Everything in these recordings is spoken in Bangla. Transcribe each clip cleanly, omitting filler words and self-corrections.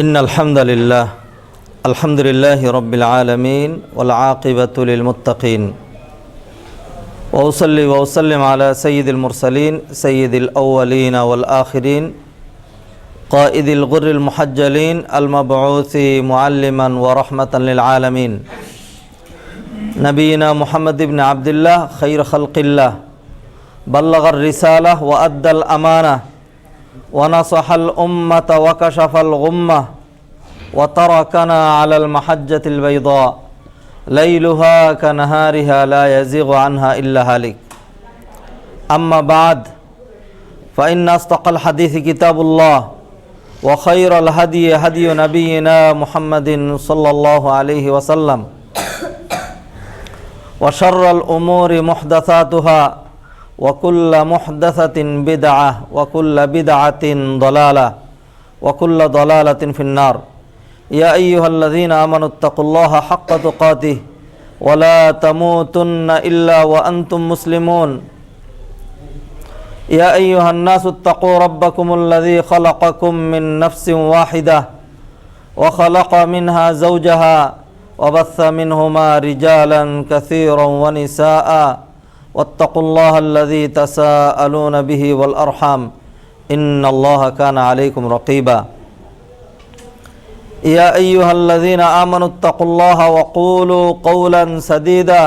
إن الحمد لله رب العالمين والعاقبة للمتقين وأصلي وأسلم على سيد المرسلين سيد الأولين والآخرين قائد الغر المحجلين المبعوث معلما ورحمة للعالمين نبينا محمد بن عبد الله خير خلق الله بلغ الرسالة وأدى الأمانة ونصح الأمة وكشف الغمة وتركنا على المحجة البيضاء ليلها كنهارها لا يزيغ عنها إلا هالك أما بعد فإن أصدق الحديث كتاب الله وخير الهدي هدي نبينا محمد صلى الله عليه وسلم وشر الأمور محدثاتها وكل محدثة بدعة وكل بدعة ضلالة وكل ضلالة في النار يا أيها الذين آمنوا اتقوا الله حق تقاته ولا تموتن إلا وأنتم مسلمون يا أيها الناس اتقوا ربكم الذي خلقكم من نفس واحدة وخلق منها زوجها وبث منهما رجالا كثيرا ونساء واتقوا الله الذي تساءلون به والأرحام إن الله كان عليكم رقيبا يا أيها الذين آمنوا اتقوا الله وقولوا قولا سديدا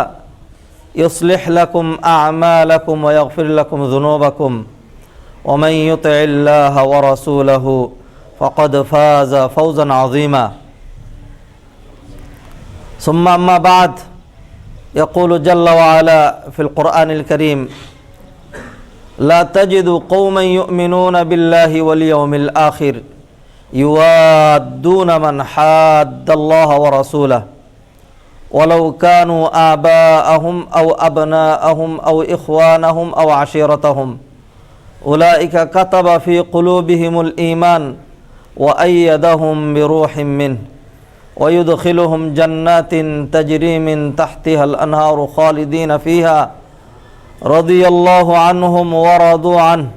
يصلح لكم أعمالكم ويغفر لكم ذنوبكم ومن يطع الله ورسوله فقد فاز فوزا عظيما ثم أما بعد يقول جل وعلا في القرآن الكريم لا تجد قوما يؤمنون بالله واليوم الآخر يوادون من حاد الله ورسوله ولو كانوا آباءهم أو أبناءهم أو إخوانهم أو عشيرتهم أولئك كتب في قلوبهم الإيمان وأيدهم بروح منه ويدخلهم جنات تجري من تحتها الأنهار خالدين فيها رضي الله عنهم ورضوا عنه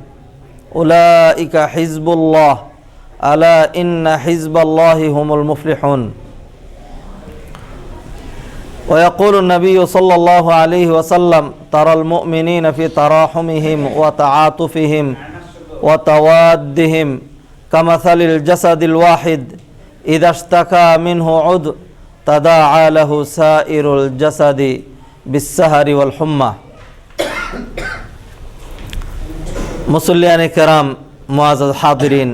أولئك حزب الله ألا إن حزب الله هم المفلحون ويقول النبي صلى الله عليه وسلم ترى المؤمنين في تراحمهم وتعاطفهم وتوادهم كمثل الجسد الواحد إذا اشتكى منه عضو تداعى له سائر الجسد بالسهر والحمى মুসল্লিয়ান কিরাম মুআজ্জাজ হাজিরিন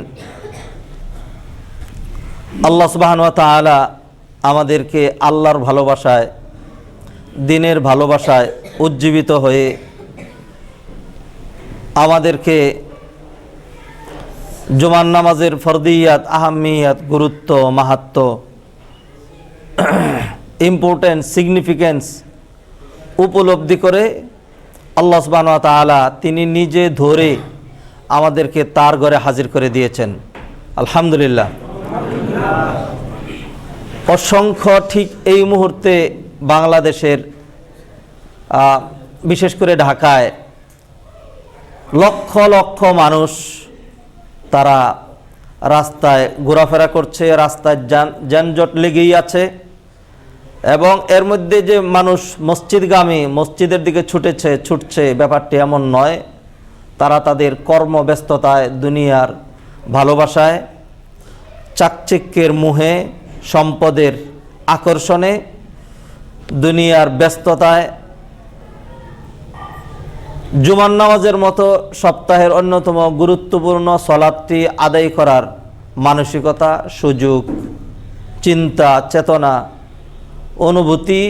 আল্লাহ সুবহানাহু ওয়া তাআলা আমাদেরকে আল্লাহর ভালোবাসায় দ্বীনের ভালোবাসায় উজ্জীবিত হয়ে আমাদেরকে জুমার নামাজের ফরদিয়াত আহাম্মিয়াত গুরুত্ব মাহাত্ম্য ইম্পর্টেন্স সিগনিফিকেন্স উপলব্ধি করে আল্লাহ সুবহানাহু ওয়া তাআলা তিনি নিজে ধরে আমাদেরকে তার ঘরে হাজির করে দিয়েছেন আলহামদুলিল্লাহ অসংখ্য ঠিক এই মুহূর্তে বাংলাদেশের বিশেষ করে ঢাকায় লক্ষ লক্ষ মানুষ তারা রাস্তায় ঘোরাফেরা করছে, রাস্তায় যানজট লেগেই আছে এবং এর মধ্যে যে মানুষ মসজিদগামী মসজিদের দিকে ছুটছে ব্যাপারটি এমন নয়। তারা তাদের কর্মব্যস্ততায় দুনিয়ার ভালোবাসায় চাকচিক্যের মোহে সম্পদের আকর্ষণে দুনিয়ার ব্যস্ততায় জুমার নামাজের মতো সপ্তাহের অন্যতম গুরুত্বপূর্ণ সালাতটি আদায় করার মানসিকতা সুযোগ চিন্তা চেতনা অনুভূতি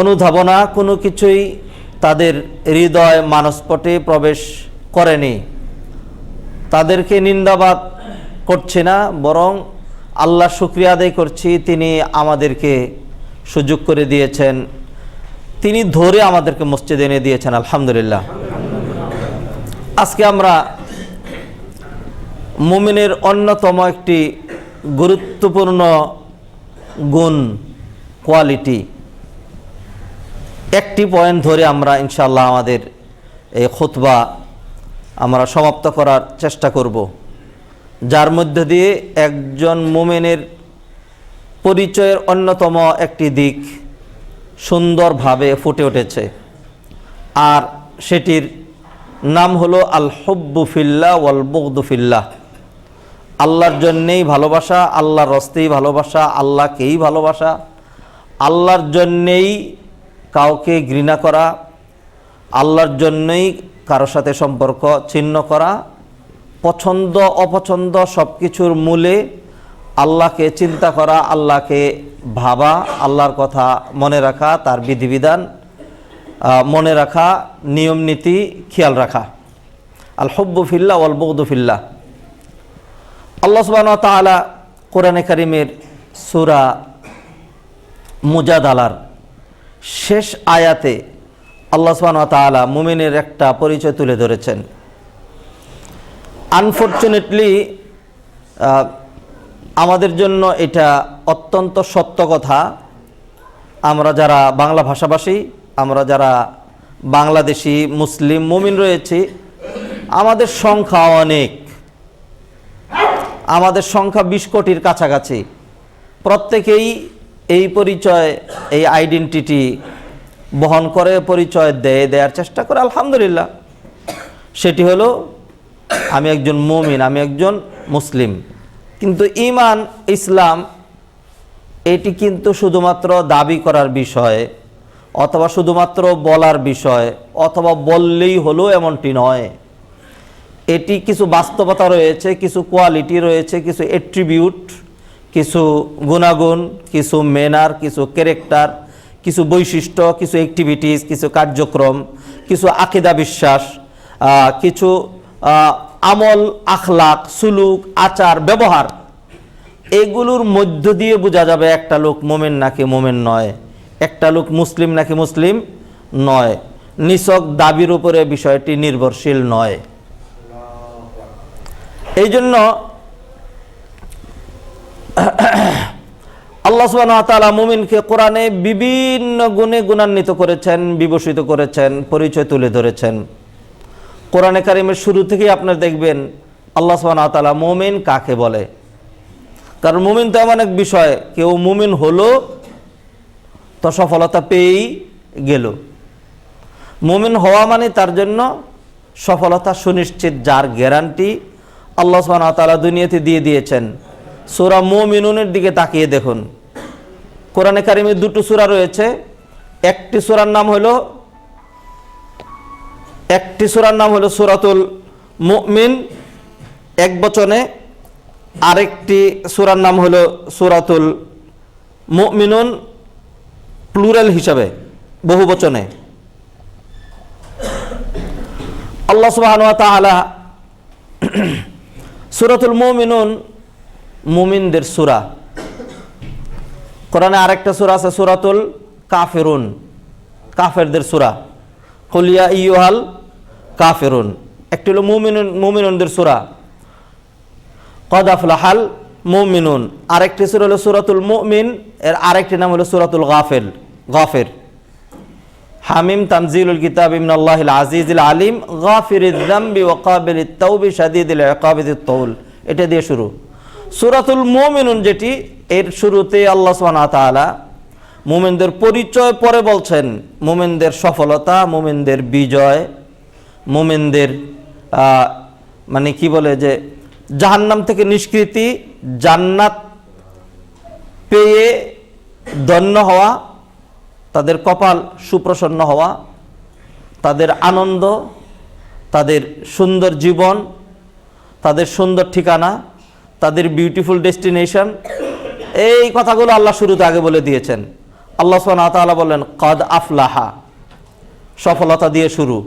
অনুধাবনা কোনো কিছুই তাদের হৃদয় মানসপটে প্রবেশ করেনি। তাদেরকে নিন্দাবাদ করছি না, বরং আল্লাহ শুকরিয়া আদায় করছি তিনি আমাদেরকে সুযোগ করে দিয়েছেন, তিনি ধরে আমাদেরকে মসজিদে এনে দিয়েছেন আলহামদুলিল্লাহ। আজকে আমরা মুমিনের অন্যতম একটি গুরুত্বপূর্ণ গুণ কোয়ালিটি একটি পয়েন্ট ধরে আমরা ইনশাআল্লাহ আমাদের এই খুতবা আমরা সমাপ্ত করার চেষ্টা করব। যার মধ্য দিয়ে একজন মুমিনের পরিচয়ের অন্যতম একটি দিক সুন্দরভাবে ফুটে উঠেছে, আর সেটির নাম হলো আল হুব্বু ফিল্লাহ ওয়াল বুগদু ফিল্লাহ। আল্লাহর জন্যেই ভালোবাসা, আল্লাহর রাস্তেই ভালোবাসা, আল্লাহকেই ভালোবাসা, আল্লাহর জন্যেই কাউকে ঘৃণা করা, আল্লাহর জন্যই কারোর সাথে সম্পর্ক ছিন্ন করা, পছন্দ অপছন্দ সব কিছুর মূলে আল্লাহকে চিন্তা করা, আল্লাহকে ভাবা, আল্লাহর কথা মনে রাখা, তার বিধিবিধান মনে রাখা, নিয়ম নীতি খেয়াল রাখা। আল হুব্বু ফিল্লাহ ওয়াল বুগদু ফিল্লাহ। আল্লাহ সুবহানাহু ওয়া তাআলা কোরআনে কারীমের সূরা মুজাদালার শেষ আয়াতে আল্লাহ সুবহানাহু ওয়া তাআলা মুমিনের একটা পরিচয় তুলে ধরেছেন। আনফরচুনেটলি আমাদের জন্য এটা অত্যন্ত সত্য কথা। আমরা যারা বাংলা ভাষাভাষী, আমরা যারা বাংলাদেশি মুসলিম মুমিন রয়েছি, আমাদের সংখ্যা অনেক, আমাদের সংখ্যা 20 কোটির কাছাকাছি। প্রত্যেকেই এই পরিচয়, এই আইডেন্টিটি বহন করে, পরিচয় দেওয়ার চেষ্টা করে, আলহামদুলিল্লাহ। সেটি হলো আমি একজন মুমিন, আমি একজন মুসলিম। কিন্তু ঈমান, ইসলাম এটি কিন্তু শুধুমাত্র দাবি করার বিষয়, অথবা শুধুমাত্র বলার বিষয়, অথবা বললেই হলো এমনটি নয়। এটি কিছু বাস্তবতা রয়েছে, কিছু কোয়ালিটি রয়েছে, কিছু অ্যাট্রিবিউট, কিছু গুণাগুণ, কিছু ম্যানার, কিছু ক্যারেক্টার, কিছু বৈশিষ্ট্য, কিছু অ্যাক্টিভিটিস, কিছু কার্যক্রম, কিছু আকিদা বিশ্বাস, কিছু আমল, আখলাক, সুলুক, আচার, ব্যবহার, এগুলোর মধ্য দিয়ে বোঝা যাবে একটা লোক মুমিন নাকি মুমিন নয়, একটা লোক মুসলিম নাকি মুসলিম নয়। নিছক দাবির উপরে বিষয়টি নির্ভরশীল নয়। এই জন্য আল্লাহ সুবহানাহু ওয়া তাআলা মুমিনকে কোরআনে বিভিন্ন গুণে গুণান্বিত করেছেন, বিভূষিত করেছেন, পরিচয় তুলে ধরেছেন। কোরআনে কারিমের শুরু থেকেই আপনারা দেখবেন আল্লাহ সুবহানাহু ওয়া তাআলা মুমিন কাকে বলে। কারণ মুমিন তো এমন এক বিষয়, কেউ মুমিন হলো তো সফলতা পেয়েই গেল। মুমিন হওয়া মানে তার জন্য সফলতা সুনিশ্চিত, যার গ্যারান্টি আল্লাহ সুবহানাহু ওয়া তাআলা দুনিয়াতে দিয়ে দিয়েছেন। সূরা মুমিনুনের দিকে তাকিয়ে দেখুন, কোরআনে কারিমে দুটো সূরা রয়েছে। একটি সূরার নাম হলো সূরাতুল মুমিন এক বচনে, আরেকটি সূরার নাম হলো সূরাতুল মুমিনুন প্লুরাল হিসাবে, বহু বচনে। আল্লাহ সুবহানাহু ওয়া তাআলা সূরাতুল মুমিনুন মুমিনদের সূরা। কোরআনে আরেকটা সূরা আছে সূরাতুল কাফিরুন, কাফেরদের সূরা, কুল ইয়া আইয়ুহাল কাফিরুন। একটি হলো মুমিনুনদের সূরা কদ আফলাহাল মুমিনুন, আরেকটি সূরা হলো সূরাতুল মুমিন, এর আরেকটি নাম হলো সূরাতুল গাফির। হামিম তানজিলুল কিতাব মিনাল্লাহিল আজিজিল আলিম গাফিরিয যামবি ওয়া কাবিলিত তাওবি শাদীদিল ইকাবি যিত তাওল, এটা দিয়ে শুরু। সূরাতুল মুমিনুন যেটি, এর শুরুতে আল্লাহ সুবহানাহু ওয়া তাআলা মুমিনদের পরিচয় পরে বলছেন, মুমিনদের সফলতা, মুমিনদের বিজয়, মুমিনদের মানে কি বলে যে জাহান্নাম থেকে নিষ্কৃতি, জান্নাত পেয়ে ধন্য হওয়া, তাদের কপাল সুপ্রসন্ন হওয়া, তাদের আনন্দ, তাদের সুন্দর জীবন, তাদের সুন্দর ঠিকানা, তাদের বিউটিফুল ডেস্টিনেশন, এই কথাগুলো আল্লাহ শুরুতে আগে বলে দিয়েছেন। আল্লাহ সুবহানাহু ওয়া তাআলা বলেন কদ আফলাহা, সফলতা দিয়ে শুরু।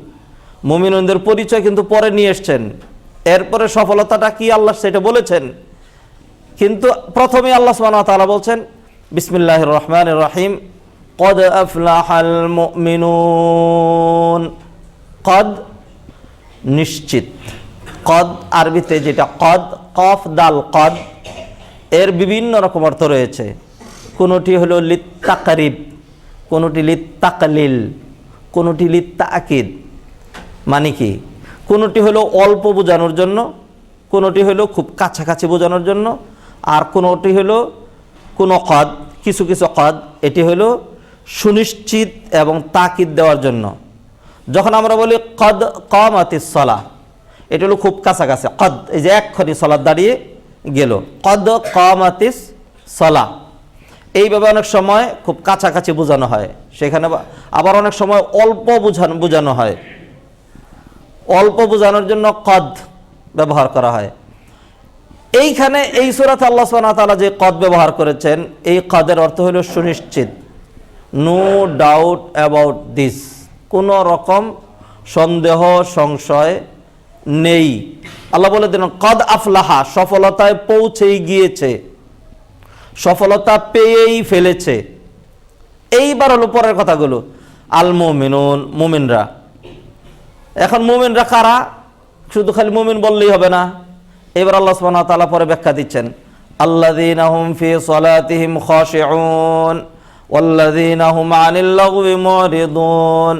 মুমিনদের পরিচয় কিন্তু পরে নিয়ে এসছেন, এরপরে সফলতাটা কি আল্লাহ সেটা বলেছেন। কিন্তু প্রথমে আল্লাহ সুবহানাহু ওয়া তাআলা বলছেন বিসমিল্লাহির রহমানির রহিম, কদ আফলাহাল মুমিনুন। কদ নিশ্চিত, কদ আরবিতে যেটা কদ, কফ দাল কদ, এর বিভিন্ন রকম অর্থ রয়েছে। কোনোটি হলো লিত্তাকরিব, কোনোটি লিত্তাকলিল, কোনোটি লিত্তাকিদ। মানে কি, কোনোটি হলো অল্প বোঝানোর জন্য, কোনোটি হলো খুব কাছাকাছি বোঝানোর জন্য, আর কোনোটি হলো কোনো কদ, কিছু কিছু কদ, এটি হলো সুনিশ্চিত এবং তাকিদ দেওয়ার জন্য। যখন আমরা বলি কদ কামাতিস সালাহ, এটা হলো খুব কাছাকাছি। কদ, এই যে এক্ষুনি সালাত দাঁড়িয়ে গেল, কদ কামাতিস সালাহ, এইভাবে অনেক সময় খুব কাছাকাছি বোঝানো হয়। সেখানে আবার অনেক সময় অল্প বোঝানো হয়, অল্প বোঝানোর জন্য কদ ব্যবহার করা হয়। এইখানে এই সূরাতে আল্লাহ সুবহানাহু ওয়া তাআলা যে কদ ব্যবহার করেছেন, এই কদের অর্থ হলো সুনিশ্চিত, নো ডাউট অ্যাবাউট দিস, কোনো রকম সন্দেহ সংশয় নেই। আল্লাহ বলে দিলেন কদ আফলাহা, সফলতায় পৌঁছেই গিয়েছে, সফলতা পেয়েই ফেলেছে। এইবার হলো পরের কথাগুলো, আল মুমিনুন, মুমিনরা। এখন মুমিনরা কারা? শুধু খালি মুমিন বললেই হবে না। এবার আল্লাহ সুবহানাহু ওয়া তাআলা পরে ব্যাখ্যা দিচ্ছেন, আল্লাযীনা হুম ফি সালাতিহিম খাশিউন ওয়াল্লাযীনা হুম আনিল লাগবি মুরিদুন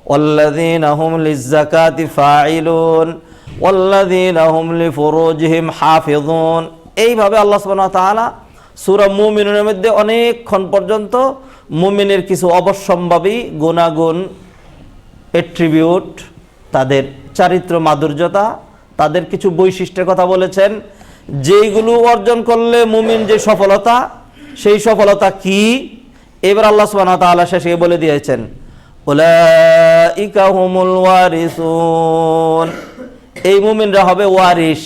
ওয়াল্লাযীনা হুম লিয-যাকাতি ফাঈলুন ওয়াল্লাযীনা হুম লিফুরুজিহিম হাফিজুন। এইভাবে আল্লাহ সুবহানাহু ওয়া তাআলা সূরা মুমিনুনের মধ্যে অনেকক্ষণ পর্যন্ত মুমিনের কিছু অবশ্যম্ভাবী গুণাগুণ, অ্যাট্রিবিউট, তাদের চারিত্র মাধুর্যতা, তাদের কিছু বৈশিষ্ট্যের কথা বলেছেন, যেইগুলো অর্জন করলে মুমিন যে সফলতা, সেই সফলতা কি। এবার আল্লাহ সুবহানাহু ওয়া তাআলা শেষে বলে দিয়েছেন, উলাইকা হুমুল ওয়ারিসুন, এই মুমিনরা হবে ওয়ারিস।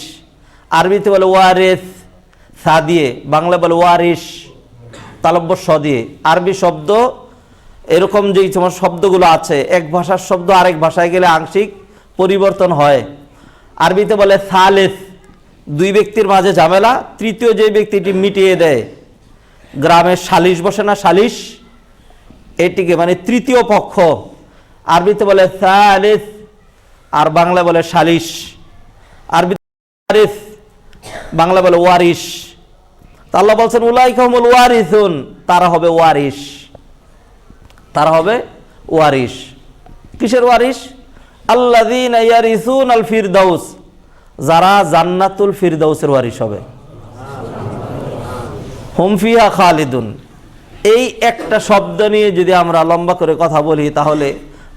আরবিতে বলে ওয়ারিস সা দিয়ে, বাংলা বলে ওয়ারিস তালব্য স দিয়ে। আরবি শব্দ এরকম যেই তোমার শব্দগুলো আছে, এক ভাষার শব্দ আরেক ভাষায় গেলে আংশিক পরিবর্তন হয়। আরবিতে বলে সালেস, দুই ব্যক্তির মাঝে ঝামেলা, তৃতীয় যে ব্যক্তিটি মিটিয়ে দেয়। গ্রামের সালিশ বসে না, সালিশ, এটিকে মানে তৃতীয় পক্ষ, আরবিতে বলে সালেস, আর বাংলা বলে সালিশ। আরবিতে ওয়ারিস, বাংলা বলে ওয়ারিস। আল্লাহ বলছেন উলাইকা হুমুল ওয়ারিসুন, তারা হবে ওয়ারিস, তারা হবে ওয়ারিস। কিসের ওয়ারিস? আল্লাযীনা ইয়ারিসুনাল ফিরদাউস, যারা জান্নাতুল ফিরদাউসের ওয়ারিস হবে। হুম ফিহা খালিদুন, এই একটা শব্দ নিয়ে যদি আমরা লম্বা করে কথা বলি, তাহলে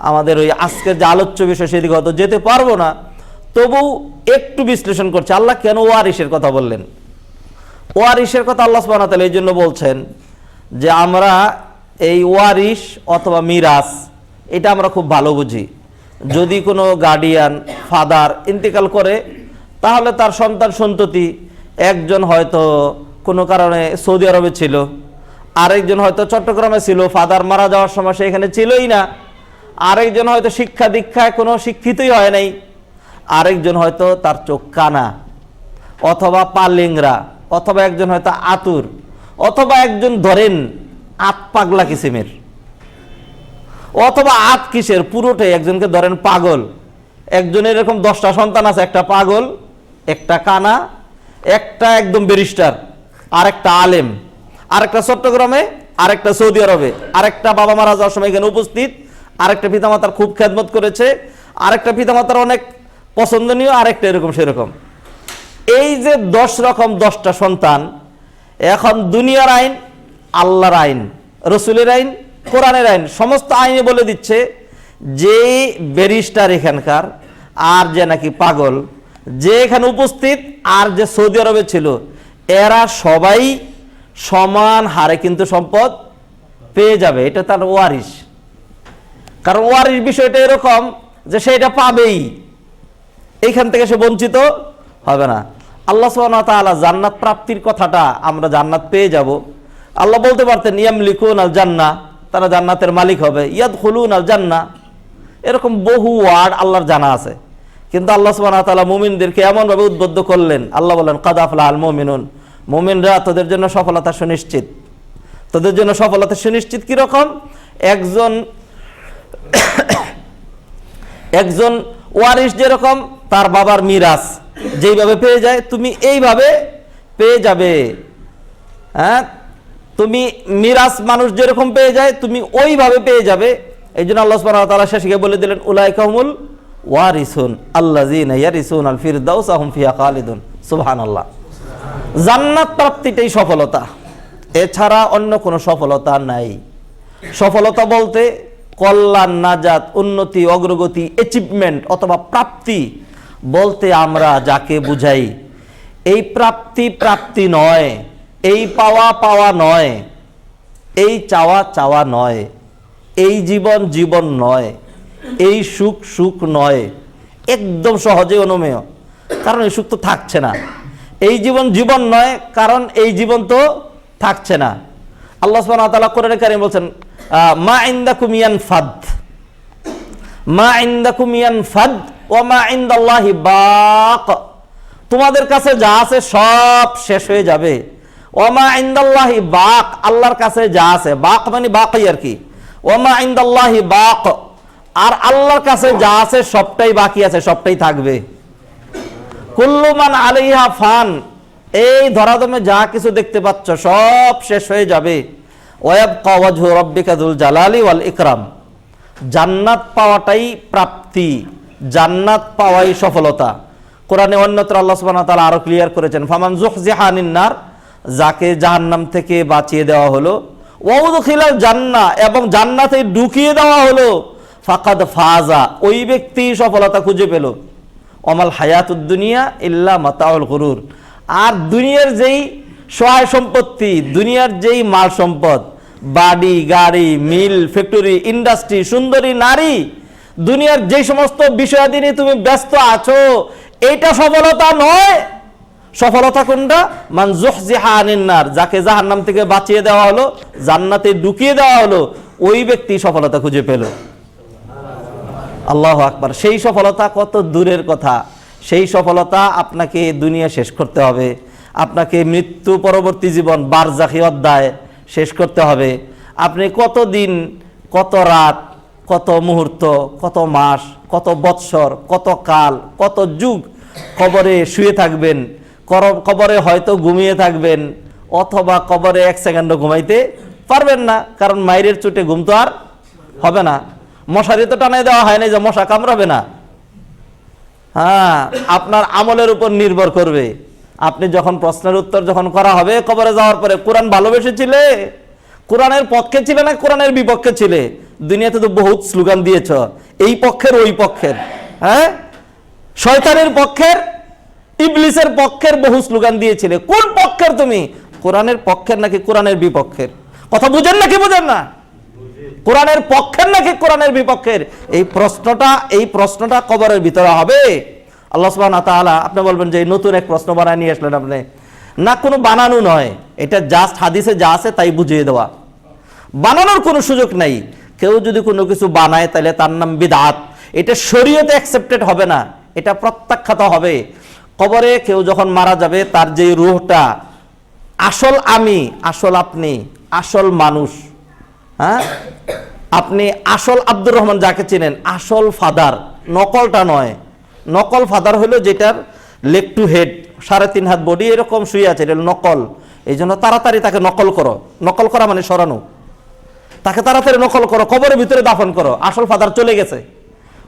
আমাদের ওই আজকের যে আলোচ্য বিষয় সেদিকে হয়তো যেতে পারবো না। তবু একটু বিশ্লেষণ করছে, আল্লাহ কেন ওয়ারিসের কথা বললেন। ওয়ারিসের কথা আল্লাহ সুবহানাহু ওয়া তাআলা এই জন্য বলছেন যে আমরা এই ওয়ারিস অথবা মিরাস, এটা আমরা খুব ভালো বুঝি। যদি কোনো গার্ডিয়ান, ফাদার ইন্তেকাল করে, তাহলে তার সন্তান সন্ততি, একজন হয়তো কোনো কারণে সৌদি আরবে ছিল, আরেকজন হয়তো চট্টগ্রামে ছিল, ফাদার মারা যাওয়ার সময় সে এখানে ছিলই না, আরেকজন হয়তো শিক্ষা দীক্ষায় কোনো শিক্ষিতই হয় নাই, আরেকজন হয়তো তার চোখ কানা অথবা পা লেংরা, অথবা একজন হয়তো আতুর, অথবা একজন ধরেন আত পাগলা কিসিমের, অথবা আত কিসের পুরোটাই, একজনকে ধরেন পাগল। একজনের এরকম 10টা সন্তান আছে, একটা পাগল, একটা কানা, একটা একদম ব্যারিস্টার, আরেকটা আলেম, আরেকটা চট্টগ্রামে, আরেকটা সৌদি আরবে, আরেকটা বাবা মারা যাওয়ার সময় এখানে উপস্থিত, আরেকটা পিতামাতার খুব খেদমত করেছে, আরেকটা পিতামাতার অনেক পছন্দনীয়, আরেকটা এরকম সেরকম। এই যে 10 রকম 10টা সন্তান, এখন দুনিয়ার আইন, আল্লাহর আইন, রসুলের আইন, কোরআনের আইন, সমস্ত আইনে বলে দিচ্ছে যে ব্যারিস্টার এখানকার, আর যে নাকি পাগল, যে এখানে উপস্থিত, আর যে সৌদি আরবে ছিল, এরা সবাই সমান হারে কিন্তু সম্পদ পেয়ে যাবে। এটা তার ওয়ারিস। কারণ ওয়ারিস বিষয়টা এরকম যে সেটা পাবেই, এইখান থেকে সে বঞ্চিত হবে না। আল্লাহ সুবহানাহু ওয়া তাআলা জান্নাত প্রাপ্তির কথাটা, আমরা জান্নাত পেয়ে যাব, আল্লাহ বলতে পারতেন ইয়ামলিকুনাল জান্নাহ, তারা জান্নাতের মালিক হবে, ইয়াদখুলুনাল জান্নাহ, এরকম বহু ওয়ার্ড আল্লাহর জানা আছে। কিন্তু আল্লাহ সুবহানাহু ওয়া তাআলা মুমিনদেরকে এমনভাবে উদ্বুদ্ধ করলেন, আল্লাহ বলেন কাদ আফলাহাল মুমিনুন, মুমিনরা তোদের জন্য সফলতা সুনিশ্চিত। তোদের জন্য সফলতা সুনিশ্চিত কিরকম? একজন ওয়ারিস যেরকম তার বাবার মিরাস যেইভাবে পেয়ে যায়, তুমি এইভাবে পেয়ে যাবে। হ্যাঁ, তুমি মিরাস মানুষ যেরকম পেয়ে যায়, তুমি ওইভাবে পেয়ে যাবে। এই জন্য আল্লাহ সুবহানাহু ওয়া তাআলা শেষে বলে দিলেন উলাইকা হুমুল ওয়ারিসুন আল্লাযীনা ইয়ারিসুনাল ফিরদাউসা হুম ফিহা খালিদুন, সুবহানাল্লাহ। জান্নাত প্রাপ্তিটাই সফলতা, এছাড়া অন্য কোনো সফলতা নাই। সফলতা বলতে কল্যাণ, নাজাত, উন্নতি, অগ্রগতি, অ্যাচিভমেন্ট অথবা প্রাপ্তি বলতে আমরা যাকে বুঝাই, এই প্রাপ্তি প্রাপ্তি নয়, এই পাওয়া পাওয়া নয়, এই চাওয়া চাওয়া নয়, এই জীবন জীবন নয়, এই সুখ সুখ নয়। একদম সহজে অনুমেয়, কারণ এই সুখ তো থাকছে না। এই জীবন জীবন নয়, কারণ এই জীবন তো থাকছে না। আল্লাহ সুবহানাহু ওয়া তাআলা কোরআনে কারীম বলেন, মা ইনদাকুম ইয়ানফাদ, মা ইনদাকুম ইয়ানফাদ ওয়া মা ইনদাল্লাহি বাক। তোমাদের কাছে যা আছে সব শেষ হয়ে যাবে। ওয়া মা ইনদাল্লাহি বাক, আল্লাহর কাছে যা আছে, বাক মানে বাকি আর কি। ওয়া মা ইনদাল্লাহি বাক, আর আল্লাহর কাছে যা আছে সবটাই বাকি আছে, সবটাই থাকবে। কুল্লু মান আলাইহা ফান, এই ধরাধামে যা কিছু দেখতে পাচ্ছ সব শেষ হয়ে যাবে। ওয়ায়াবকা ওয়াজহু রাব্বিকা যুল জালালি ওয়াল ইকরাম, জান্নাত পাওয়াটাই প্রাপ্তি, জান্নাত পাওয়াই সফলতা। কোরআনে অন্যত্র আল্লাহ সুবহানাহু ওয়া তাআলা আরো ক্লিয়ার করেছেন, ফামান যুহজিহা আনিন নার, যাকে জাহান্নাম থেকে বাঁচিয়ে দেওয়া হলো, ওয়া উদখিলাল জান্নাহ, এবং জান্নাতে ঢুকিয়ে দেওয়া হলো, ফাকাদ ফাজা, ওই ব্যক্তি সফলতা খুঁজে পেল। অমাল হায়াতুদ দুনিয়া ইল্লা মাতাউল গুরুর, আর দুনিয়ার যেই সহায় সম্পত্তি, দুনিয়ার যেই মাল সম্পদ, বাড়ি গাড়ি, মিল ফ্যাক্টরি, ইন্ডাস্ট্রি, সুন্দরী নারী, দুনিয়ার যে সমস্ত বিষয়াদি নিয়ে তুমি ব্যস্ত আছো, এইটা সফলতা নয়। সফলতা কোনটা? মান যুহজিহা আনিন নার, যাকে জাহান্নাম থেকে বাঁচিয়ে দেওয়া হলো, জান্নাতে ঢুকিয়ে দেওয়া হলো, ওই ব্যক্তি সফলতা খুঁজে পেল। আল্লাহু আকবার। সেই সফলতা কত দূরের কথা। সেই সফলতা আপনাকে দুনিয়া শেষ করতে হবে, আপনাকে মৃত্যু পরবর্তী জীবন বারজাখী অধ্যায় শেষ করতে হবে। আপনি কত দিন, কত রাত, কত মুহূর্ত, কত মাস, কত বৎসর, কত কাল, কত যুগ কবরে শুয়ে থাকবেন, কবরে হয়তো ঘুমিয়ে থাকবেন, অথবা কবরে এক সেকেন্ডও ঘুমাইতে পারবেন না, কারণ মায়ের চোটে ঘুম তো আর হবে না। মশারি তো টানাই দেওয়া হয় না যে মশা কামড়াবে না। হ্যাঁ, আপনার আমলের উপর নির্ভর করবে। আপনি যখন প্রশ্নের উত্তর যখন করা হবে কবরে যাওয়ার পরে, কোরআন ভালোবেসেছিলে, কোরআনের পক্ষে ছিলে না কোরআনের বিপক্ষে ছিলে? দুনিয়াতে তো বহুত স্লোগান দিয়েছ, এই পক্ষের ওই পক্ষের, হ্যাঁ, শয়তানের পক্ষের, ইবলিসের পক্ষের বহু স্লোগান দিয়েছিলে। কোন পক্ষের তুমি? কোরআনের পক্ষের নাকি কোরআনের বিপক্ষের? কথা বুঝেন নাকি বুঝেন না? কোরআনের পক্ষের নাকি কোরআনের বিপক্ষের? এই প্রশ্নটা কবরের ভিতরে হবে। আল্লাহ সুবহানাহু ওয়া তাআলা, আপনি বলবেন যে নতুন এক প্রশ্ন বানায় নিয়ে আসলেন আপনি। না, কোনো বানানো নয়, এটা জাস্ট হাদিসে যা আছে তাই বুঝিয়ে দেওয়া, বানানোর কোনো সুযোগ নাই। কেউ যদি কোনো কিছু বানায় তাহলে তার নাম বিদআত, এটা শরীয়তে অ্যাকসেপ্টেড হবে না, এটা প্রত্যাখ্যাত হবে। কবরে কেউ যখন মারা যাবে, তার যে রূহটা, আসল আমি, আসল আপনি, আসল মানুষ, হ্যাঁ, আপনি আসল আব্দুর রহমান যাকে চিনেন, আসল ফাদার, নকলটা নয়। নকল ফাদার হলো যেটার লেগ টু হেড, 3.5 হাত বডি এরকম শুয়ে আছে, এটা নকল। এই জন্য তাড়াতাড়ি তাকে নকল করো। নকল করা মানে সরানো, তাকে তাড়াতাড়ি নকল করো, কবরের ভিতরে দাফন করো। আসল ফাদার চলে গেছে,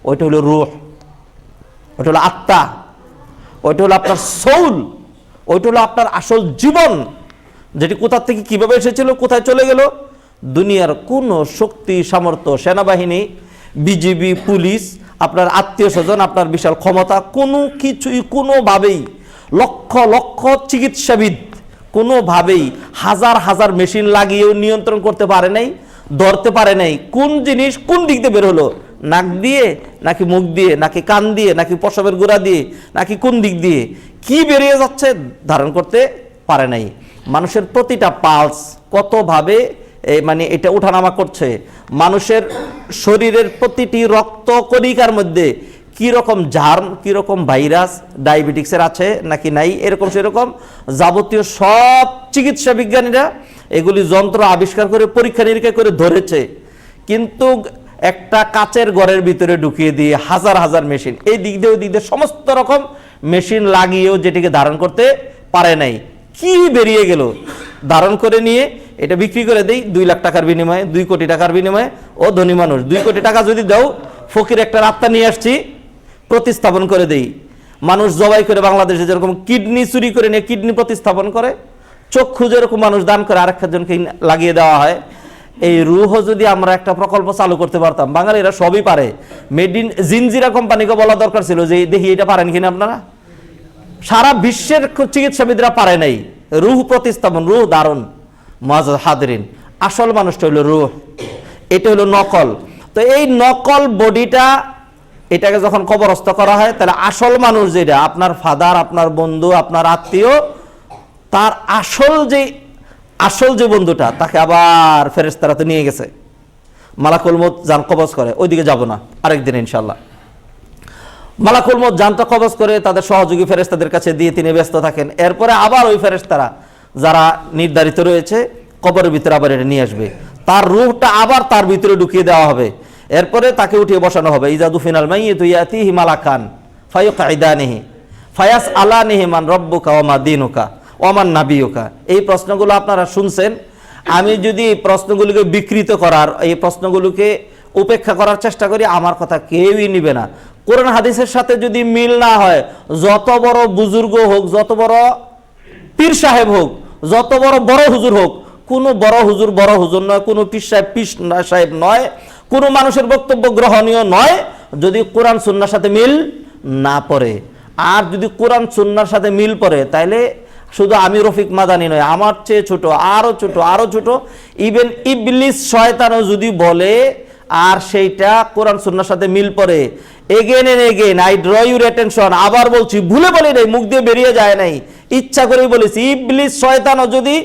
ওইটা হলো রূহ, ওইটা হলো আত্মা, ওইটা হলো আপনার সোল, ওইটা হলো আপনার আসল জীবন, যেটি কোথা থেকে কিভাবে এসেছিল, কোথায় চলে গেল। দুনিয়ার কোনো শক্তি সামর্থ্য, সেনাবাহিনী, বিজিবি, পুলিশ, আপনার আত্মীয় স্বজন, আপনার বিশাল ক্ষমতা, কোনো কিছুই কোনোভাবেই, লক্ষ লক্ষ চিকিৎসাবিদ কোনোভাবেই হাজার হাজার মেশিন লাগিয়েও নিয়ন্ত্রণ করতে পারে নাই, ধরতে পারে নাই কোন জিনিস কোন দিক দিয়ে বের হলো, নাক দিয়ে নাকি মুখ দিয়ে নাকি কান দিয়ে নাকি প্রসবের গোড়া দিয়ে নাকি কোন দিক দিয়ে কি বেরিয়ে যাচ্ছে ধারণ করতে পারে নাই। মানুষের প্রতিটা পালস কতভাবে মানে এটা উঠানামা করছে, মানুষের শরীরের প্রতিটি রক্ত কণিকার মধ্যে কি রকম জার্ম, কি রকম ভাইরাস, ডায়াবেটিক্সের আছে নাকি নাই, এরকম সেরকম যাবতীয় সব চিকিৎসা বিজ্ঞানীরা এগুলি যন্ত্র আবিষ্কার করে পরীক্ষা নিরীক্ষা করে ধরেছে, কিন্তু একটা কাচের ঘরের ভিতরে ঢুকিয়ে দিয়ে হাজার হাজার মেশিন, এই দিক দিয়ে ওই দিক দিয়ে সমস্ত রকম মেশিন লাগিয়েও যেটিকে ধারণ করতে পারে নাই। কি বেরিয়ে গেল, ধারণ করে নিয়ে এটা বিক্রি করে দেই 2 লাখ টাকার বিনিময়ে, 2 কোটি টাকার বিনিময়ে। ও ধনী মানুষ, 2 কোটি টাকা যদি দাও, ফকির একটা আত্মা নিয়ে আসছি, প্রতিস্থাপন করে দেই। মানুষ জবাই করে বাংলাদেশে যেরকম কিডনি চুরি করে নিয়ে কিডনি প্রতিস্থাপন করে, চক্ষু যেরকম মানুষ দান করে আরেকজনকে লাগিয়ে দেওয়া হয়, এই রুহ যদি আমরা একটা প্রকল্প চালু করতে পারতাম, বাঙালিরা সবই পারে। মেড ইন জিনজিরা কোম্পানিকে বলা দরকার ছিল যে দেখি এটা পারেন কিনা আপনারা। সারা বিশ্বের চিকিৎসাবিদরা পারে নাই রুহ প্রতিস্থাপন। রুহ দারুণ মুআজ্জাজ হাদিরিন, আসল মানুষটা হলো রুহ, এটা হলো নকল। তো এই নকল বডিটা, এটাকে যখন কবরস্থ করা হয়, তাহলে আসল মানুষ যেটা আপনার ফাদার, আপনার বন্ধু, আপনার আত্মীয়, তার আসল যে বন্ধুটা, তাকে আবার ফেরেশতারা তো নিয়ে গেছে, মালাকুল মউত জান কবজ করে। ওইদিকে যাব না, আরেকদিন ইনশাল্লাহ। মালাকুল মউত জানটা কবজ করে তাদের সহযোগী ফেরেশতাদের কাছে দিয়ে তিনি ব্যস্ত থাকেন। এরপরে আবার ওই ফেরেশতারা যারা নির্ধারিত রয়েছে কবরের ভিতরে আবার এটা নিয়ে আসবে, তার রূহটা আবার তার ভিতরে ঢুকিয়ে দেওয়া হবে। এরপরে তাকে উঠিয়ে বসানো হবে। ইজাদু ফিনাল মাইয়িতু ইয়াতিহি মালাকান ফায়ুকঈদানিহি ফায়াসআলানিহি মান রাব্বুকা ওয়া মা দীনুকা ওয়া মান নাবিয়ুকা। এই প্রশ্নগুলো আপনারা শুনছেন। আমি যদি এই প্রশ্নগুলোকে বিকৃত করার, এই প্রশ্নগুলোকে উপেক্ষা করার চেষ্টা করি, আমার কথা কেউই নিবে না। কোরআন হাদিসের সাথে যদি মিল না হয়, যত বড় বুজুর্গ হোক, যত বড় পীর সাহেব হোক, যত বড় বড় হুজুর হোক, কোনো বড় হুজুর নয়, কোনো পীর সাহেব নয়, কোনো মানুষের বক্তব্য গ্রহণীয় নয় যদি কোরআন সুন্নাহর সাথে মিল না পড়ে। আর যদি কোরআন সুন্নাহর সাথে মিল পড়ে, তাইলে শুধু আমি রফিক মাদানি নয়, আমার চেয়ে ছোট, আরো ছোট ইভেন ইবলিস শয়তানও যদি বলে, আর সেইটা কোরআন সুন্নাহর সাথে মিল পড়ে, again and again I draw your attention, আবার বলছি, ভুলে বলি নাই, মুখ দিয়ে বেরিয়ে যায় নাই, ইচ্ছা করেই বলেছি, ইবলিস শয়তানও যদি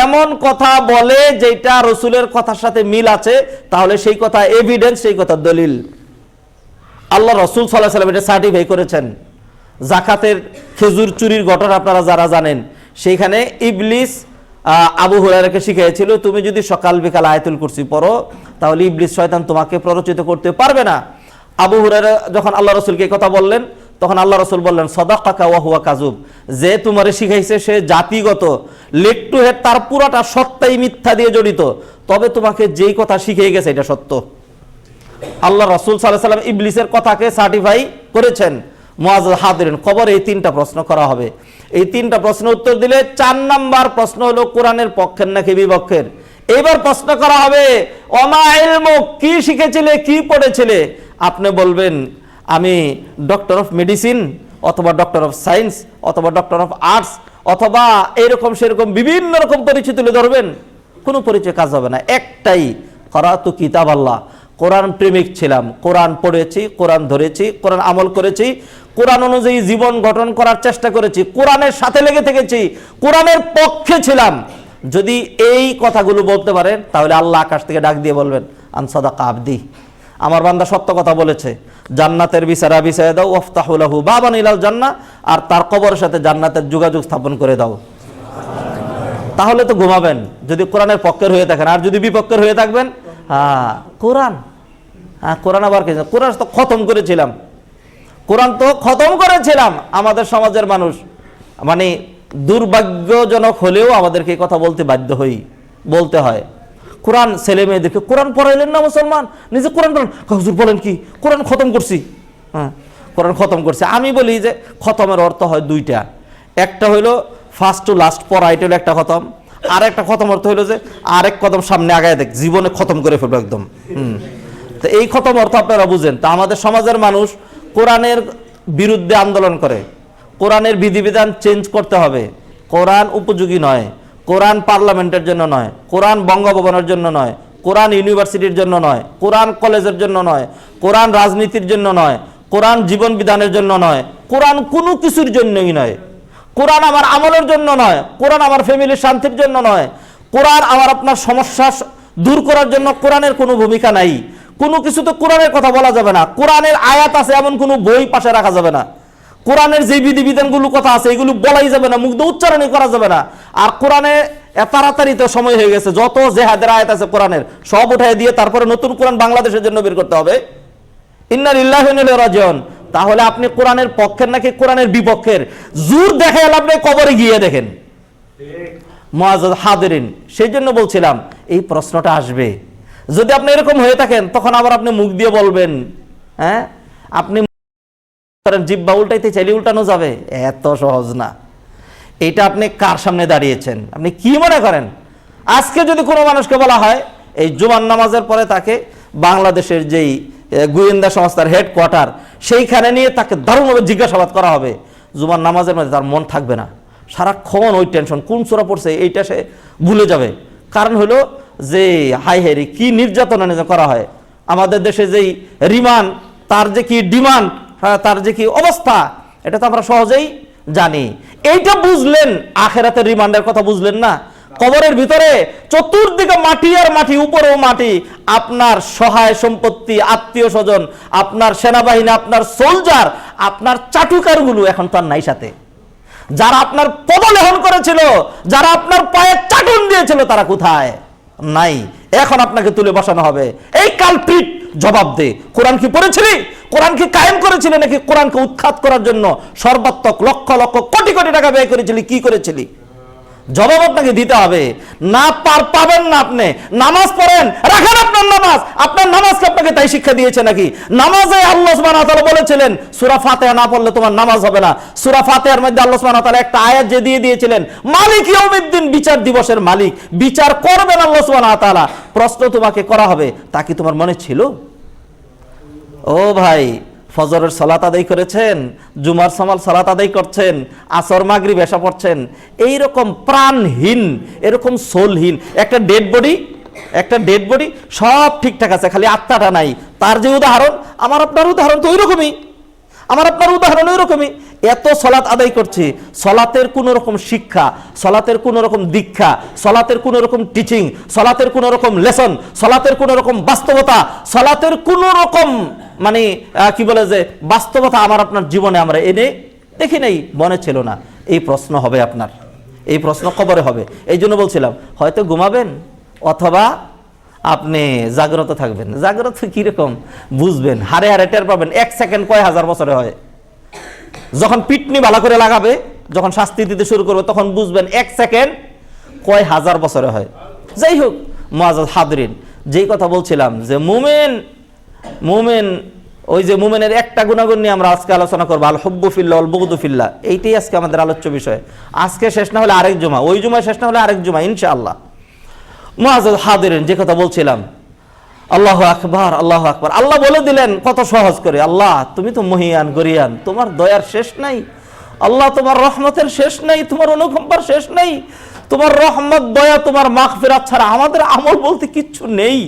এমন কথা বলে যেটা রসুলের কথার সাথে মিল আছে, তাহলে সেই কথা এভিডেন্স, সেই কথা দলিল। আল্লাহ রসুল সাল্লাল্লাহু আলাইহি ওয়াসাল্লাম এটা সার্টিফাই করেছেন। জাকাতের খেজুর চুরির ঘটনা আপনারা যারা জানেন, সেইখানে ইবলিস আবু হুরায়রাকে শিখিয়েছিল, তুমি যদি সকাল বিকাল আয়াতুল কুরসি পড়ো, তাহলে ইবলিস শয়তান তোমাকে প্ররোচিত করতে পারবে না। আবু হুরায়রা যখন আল্লাহ রসুলকে কথা বললেন, তখন আল্লাহ রসুল বললেন, সাদাকাকা ওয়া হুয়া কাযুব, যে তোমারে শিখাইছে সে জাতিগত লেগ টু হেড, তার পুরোটা সত্যই মিথ্যা দিয়ে জড়িত, তবে তোমাকে যেই কথা শিখিয়ে গেছে এটা সত্য। আল্লাহ রসুল সাল্লাল্লাহু আলাইহি ওয়াসাল্লাম ইবলিসের কথাকে সার্টিফাই করেছেন। মুআজ্জাজ হাদিরিন, কবরে এই 3টা প্রশ্ন করা হবে। এই 3টা প্রশ্ন উত্তর দিলে 4 নাম্বার প্রশ্ন হলো কোরআনের পক্ষের নাকি বিপক্ষের। এইবার প্রশ্ন করা হবে, ওমা ইলমুক, কি শিখেছিলে, কি পড়েছিলে? আপনি বলবেন আমি ডক্টর অফ মেডিসিন, অথবা ডক্টর অফ সায়েন্স, অথবা ডক্টর অফ আর্টস, অথবা এরকম সেরকম বিভিন্ন রকম পরিচয় তুলে ধরবেন। কোনো পরিচয় কাজ হবে না। একটাই, করাতু কিতাব আল্লাহ, কোরআন প্রেমিক ছিলাম, কোরআন পড়েছি, কোরআন ধরেছি, কোরআন আমল করেছি, কোরআন অনুযায়ী জীবন গঠন করার চেষ্টা করেছি, কোরআনের সাথে লেগে থেকেছি, কোরআনের পক্ষে ছিলাম। যদি এই কথাগুলো বলতে পারেন, তাহলে আল্লাহ আকাশ থেকে ডাক দিয়ে বলবেন, আন সাদাকা আবদি, আমার বান্দা সত্য কথা বলেছে, জান্নাতের বিছানা বিছায় দাও, ওয়াফতাহু লাহু বাবান ইলাল জান্নাহ, আর তার কবরের সাথে জান্নাতের যোগাযোগ স্থাপন করে দাও। তাহলে তো ঘুমাবেন যদি কোরআনের পক্ষের হয়ে থাকেন। আর যদি বিপক্ষের হয়ে থাকবেন, কোরআন আবার কি, কোরআন তো খতম করেছিলাম। আমাদের সমাজের মানুষ মানে দুর্ভাগ্যজনক হলেও আমাদেরকে কথা বলতে হয়। কোরআন ছেলে মেয়েদেরকে কোরআন পড়াইলেন না মুসলমান, নিজে কোরআন পড়েন, হুজুর বলেন কি, কোরআন খতম করছি। কোরআন খতম করছে। আমি বলি যে খতমের অর্থ হয় 2টা। একটা হইলো ফার্স্ট টু লাস্ট পড়া, এটা হলো একটা খতম। আর একটা খতম অর্থ হইলো যে আরেক কদম সামনে আগায় দেখ, জীবনে খতম করে ফেলবো একদম। তো এই খতম অর্থ আপনারা বুঝেন। তা আমাদের সমাজের মানুষ কোরআনের বিরুদ্ধে আন্দোলন করে, কোরআনের বিধিবিধান চেঞ্জ করতে হবে, কোরআন উপযোগী নয়, কোরআন পার্লামেন্টের জন্য নয়, কোরআন বঙ্গভবনের জন্য নয়, কোরআন ইউনিভার্সিটির জন্য নয়, কোরআন কলেজের জন্য নয়, কোরআন রাজনীতির জন্য নয়, কোরআন জীবন বিধানের জন্য নয়, কোরআন কোনো কিছুর জন্যই নয়, কোরআন আমার আমলের জন্য নয়, কোরআন আমার ফ্যামিলির শান্তির জন্য নয়, কোরআন আমার আপনার সমস্যা দূর করার জন্য কোরআনের কোনো ভূমিকা নাই। কোনো কিছুতে কোরআনের কথা বলা যাবে না। কোরআনের আয়াত আছে এমন কোনো বই পাশে রাখা যাবে না। কোরআনের যে বিধিবিধানগুলো কথা আছে এগুলো বলাই যাবে না, মুখ দিয়ে উচ্চারণই করা যাবে না। আর কোরআনে তাড়াতাড়ি তো সময় হয়ে গেছে, যত জেহাদের আয়াত আছে কোরআনের সব উঠাই দিয়ে তারপরে নতুন কোরআন বাংলাদেশের জন্য বের করতে হবে। ইন্না লিল্লাহি ওয়া ইন্না ইলাইহি রাজিউন। তাহলে আপনি কোরআনের পক্ষের নাকি কোরআনের বিপক্ষের, জোর দেখায় আপনি কবরে গিয়ে দেখেন। মুআজ্জাজ হাদিরিন, সেই জন্য বলছিলাম এই প্রশ্নটা আসবে। যদি আপনি এরকম হয়ে থাকেন, তখন আবার আপনি মুখ দিয়ে বলবেন, আপনি জিহ্বা উল্টাইতে চাইলে উল্টানো যাবে? এত সহজ না। এটা আপনি কার সামনে দাঁড়িয়েছেন? আপনি কি মনে করেন? আজকে যদি কোনো মানুষকে বলা হয় এই জুমার নামাজের পরে তাকে বাংলাদেশের যেই গোয়েন্দা সংস্থার হেডকোয়ার্টার সেইখানে নিয়ে তাকে দারুণভাবে জিজ্ঞাসাবাদ করা হবে, জুমার নামাজের মধ্যে তার মন থাকবে না, সারাক্ষণ ওই টেনশন, কোন সূরা পড়ছে এইটা সে ভুলে যাবে। কারণ হলো যে হাই হাইরি কি নির্যাতনা করা হয় আমাদের দেশে, যেই রিমান্ড, তার যে কি ডিমান্ড, তার যে কি অবস্থা, এটা তো আমরা সহজেই জানি। এইটা বুঝলেন, আখেরাতের রিমান্ডের কথা বুঝলেন না? কবরের ভিতরে চতুর্দিকে মাটি আর মাটি, উপরেও মাটি, আপনার সহায় সম্পত্তি, আত্মীয় স্বজন, আপনার সেনাবাহিনী, আপনার সোলজার, আপনার চাটুকারগুলো এখন তো আর নাই সাথে। যারা আপনার পদলেহন করেছিল, যারা আপনার পায়ে চাটুন দিয়েছিল, তারা কোথায়? নাই। এখন আপনাকে তুলে বসানো হবে, এই কালপ্রিট জবাব দে। কোরআন কি পড়েছিলি? কোরআন কি কায়েম করেছিলি, নাকি কোরআনকে উৎখাত করার জন্য সর্বাত্মক লক্ষ লক্ষ কোটি কোটি টাকা ব্যয় করেছিলি? কি করেছিলি? জবাব আপনাকে দিতে হবে। না পাবেন না। আপনি নামাজ পড়েন, রাখেন আপনার নামাজ, আপনার নামাজকে আপনাকে তাই শিক্ষা দিয়েছে নাকি? নামাজে আল্লাহ সুবহানাহু ওয়া তাআলা বলেছিলেন সূরা ফাতিহা না পড়লে তোমার নামাজ হবে না। সূরা ফাতিহার মধ্যে আল্লাহ সুবহানাহু ওয়া তাআলা একটা আয়াত যে দিয়ে দিয়েছিলেন, মালিক ইয়াউমিদ্দিন, বিচার দিবসের মালিক, বিচার করবেন আল্লাহ সুবহানাহু ওয়া তাআলা। প্রশ্ন তোমাকে করা হবে, তা কি তোমার মনে ছিল? ও ভাই, ফজরের সালাত আদায় করেছেন, জুমার সালাত আদায় করছেন, আসর মাগরিব এশা পড়ছেন, এইরকম প্রাণহীন, এরকম সোলহীন একটা ডেড বডি, সব ঠিকঠাক আছে, খালি আত্মাটা নাই। তার যে উদাহরণ, আমার আপনার উদাহরণ তো ওইরকমই, আমার আপনার উদাহরণ ওইরকমই। এত সলাত আদায় করছি, সলাতের কোন রকম শিক্ষা, সলাতের কোন রকম দীক্ষা, সলাতের কোন রকম টিচিং, সলাতের কোন রকম লেসন, সলাতের কোন রকম বাস্তবতা, সলাতের কোন রকম মানে কি বলে যে বাস্তবতা আমার আপনার জীবনে আমরা এনে দেখি নাই, মনে ছিল না। এই প্রশ্ন হবে আপনার, এই প্রশ্ন কবরে হবে। এই জন্য বলছিলাম, হয়তো ঘুমাবেন অথবা আপনি জাগ্রত থাকবেন। জাগ্রত কিরকম বুঝবেন, হারে হারে টের পাবেন। 1 সেকেন্ড কয় হাজার বছরে হয়। যখন পিটনি ভালো করে লাগাবে, যখন শাস্তি দিতে শুরু করবে, তখন বুঝবেন 1 সেকেন্ড কয় হাজার বছরে হয়। যাই হোক মুআজ্জাজ হাজরিন, যেই কথা বলছিলাম যে মুমিন, ওই যে মুমিনের একটা গুণাগুণ নিয়ে আমরা আজকে আলোচনা করবো, আল হুব্বু ফিল্লাহ ওয়াল বুগদু ফিল্লাহ। এইটাই আজকে আমাদের আলোচ্য বিষয়। আজকে শেষ না হলে আরেক জুমা, ওই জুমায় শেষ না হলে আরেক জুমা ইনশাআল্লাহ। মুআজ্জাজ হাজরিন, যে কথা বলছিলাম, আল্লাহু আকবার, আল্লাহু আকবার। আল্লাহ বলে দিলেন কত সহজ করে, আল্লাহ তুমি তো মহিয়ান গরিয়ান, তোমার দয়ার শেষ নাই। আল্লাহ তোমার রহমতের শেষ নাই, তোমার অনুকম্পার শেষ নাই। তোমার রহমত, দয়া, তোমার মাগফিরাত ছাড়া আমাদের আমল বলতে কিচ্ছু নেই।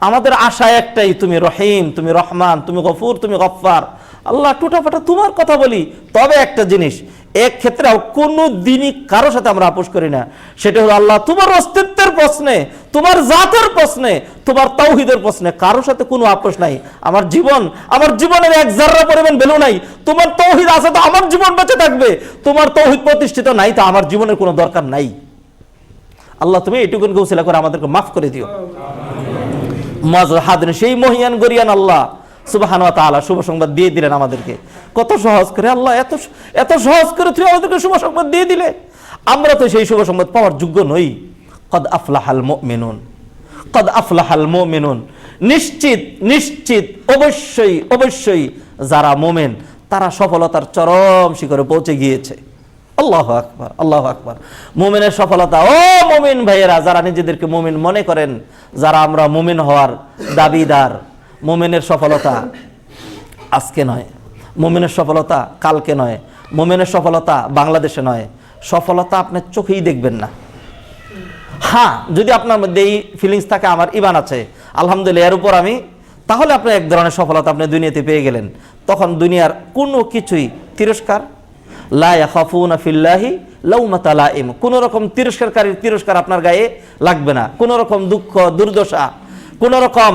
আমাদের আশা একটাই, তুমি রহিম, তুমি রহমান, তুমি গফুর, তুমি গফফার। আল্লাহ টুটাফাটা তোমার কথা বলি। তবে একটা জিনিস, এক ক্ষেত্রে কোনো দিনই কারোর সাথে আমরা আপোষ করি না, সেটা হলো আল্লাহ তোমার অস্তিত্বের প্রশ্নে, তোমার জাতের প্রশ্নে, তোমার তাওহীদের প্রশ্নে কারোর সাথে কোনো আপোষ নাই। আমার জীবনের এক জাররা পরিমাণ ভ্যালু নাই। তোমার তাওহীদ আছে তো আমার জীবন বেঁচে থাকবে, তোমার তাওহীদ প্রতিষ্ঠিত নাই তো আমার জীবনের কোনো দরকার নাই। আল্লাহ তুমি এইটুকুনকে উসিলা করে আমাদেরকে মাফ করে দিও। মুআজ্জাজ হাজরিন, সেই মহিয়ান গরিয়ান আল্লাহ সুবহানাহু ওয়া তাআলা শুভ সংবাদ দিয়ে দিলেন আমাদেরকে। কত সহজ করে আল্লাহ, এত সহজ করে তুমি আমাদেরকে শুভ সংবাদ দিয়ে দিলে। আমরা তো সেই শুভ সংবাদ পাওয়ার যোগ্য নই। কদ আফলাহাল মুমিনুন, কদ আফলাহাল মুমিনুন, নিশ্চিত অবশ্যই যারা মুমিন তারা সফলতার চরম শিখরে পৌঁছে গিয়েছে। আল্লাহু আকবার, আল্লাহু আকবার। মুমিনের সফলতা, ও মুমিন ভাইয়েরা, যারা নিজেদেরকে মুমিন মনে করেন, যারা আমরা মুমিন হওয়ার দাবিদার, মুমিনের সফলতা আজকে নয়, মুমিনের সফলতা কালকে নয়, মুমিনের সফলতা বাংলাদেশে নয়, সফলতা আপনার চোখেই দেখবেন না। হ্যাঁ, যদি আপনার মধ্যে এই ফিলিংস থাকে আমার ঈমান আছে, আলহামদুলিল্লাহ, এর উপর আমি, তাহলে আপনি এক ধরনের সফলতা আপনি দুনিয়াতে পেয়ে গেলেন। তখন দুনিয়ার কোনো কিছুই তিরস্কার, লা ইয়াখাফুনা ফিল্লাহি লাউমাতা লাইম, কোন রকম তিরস্কার আপনার গায়ে লাগবে না। কোন রকম দুঃখ, দুর্দশা, কোন রকম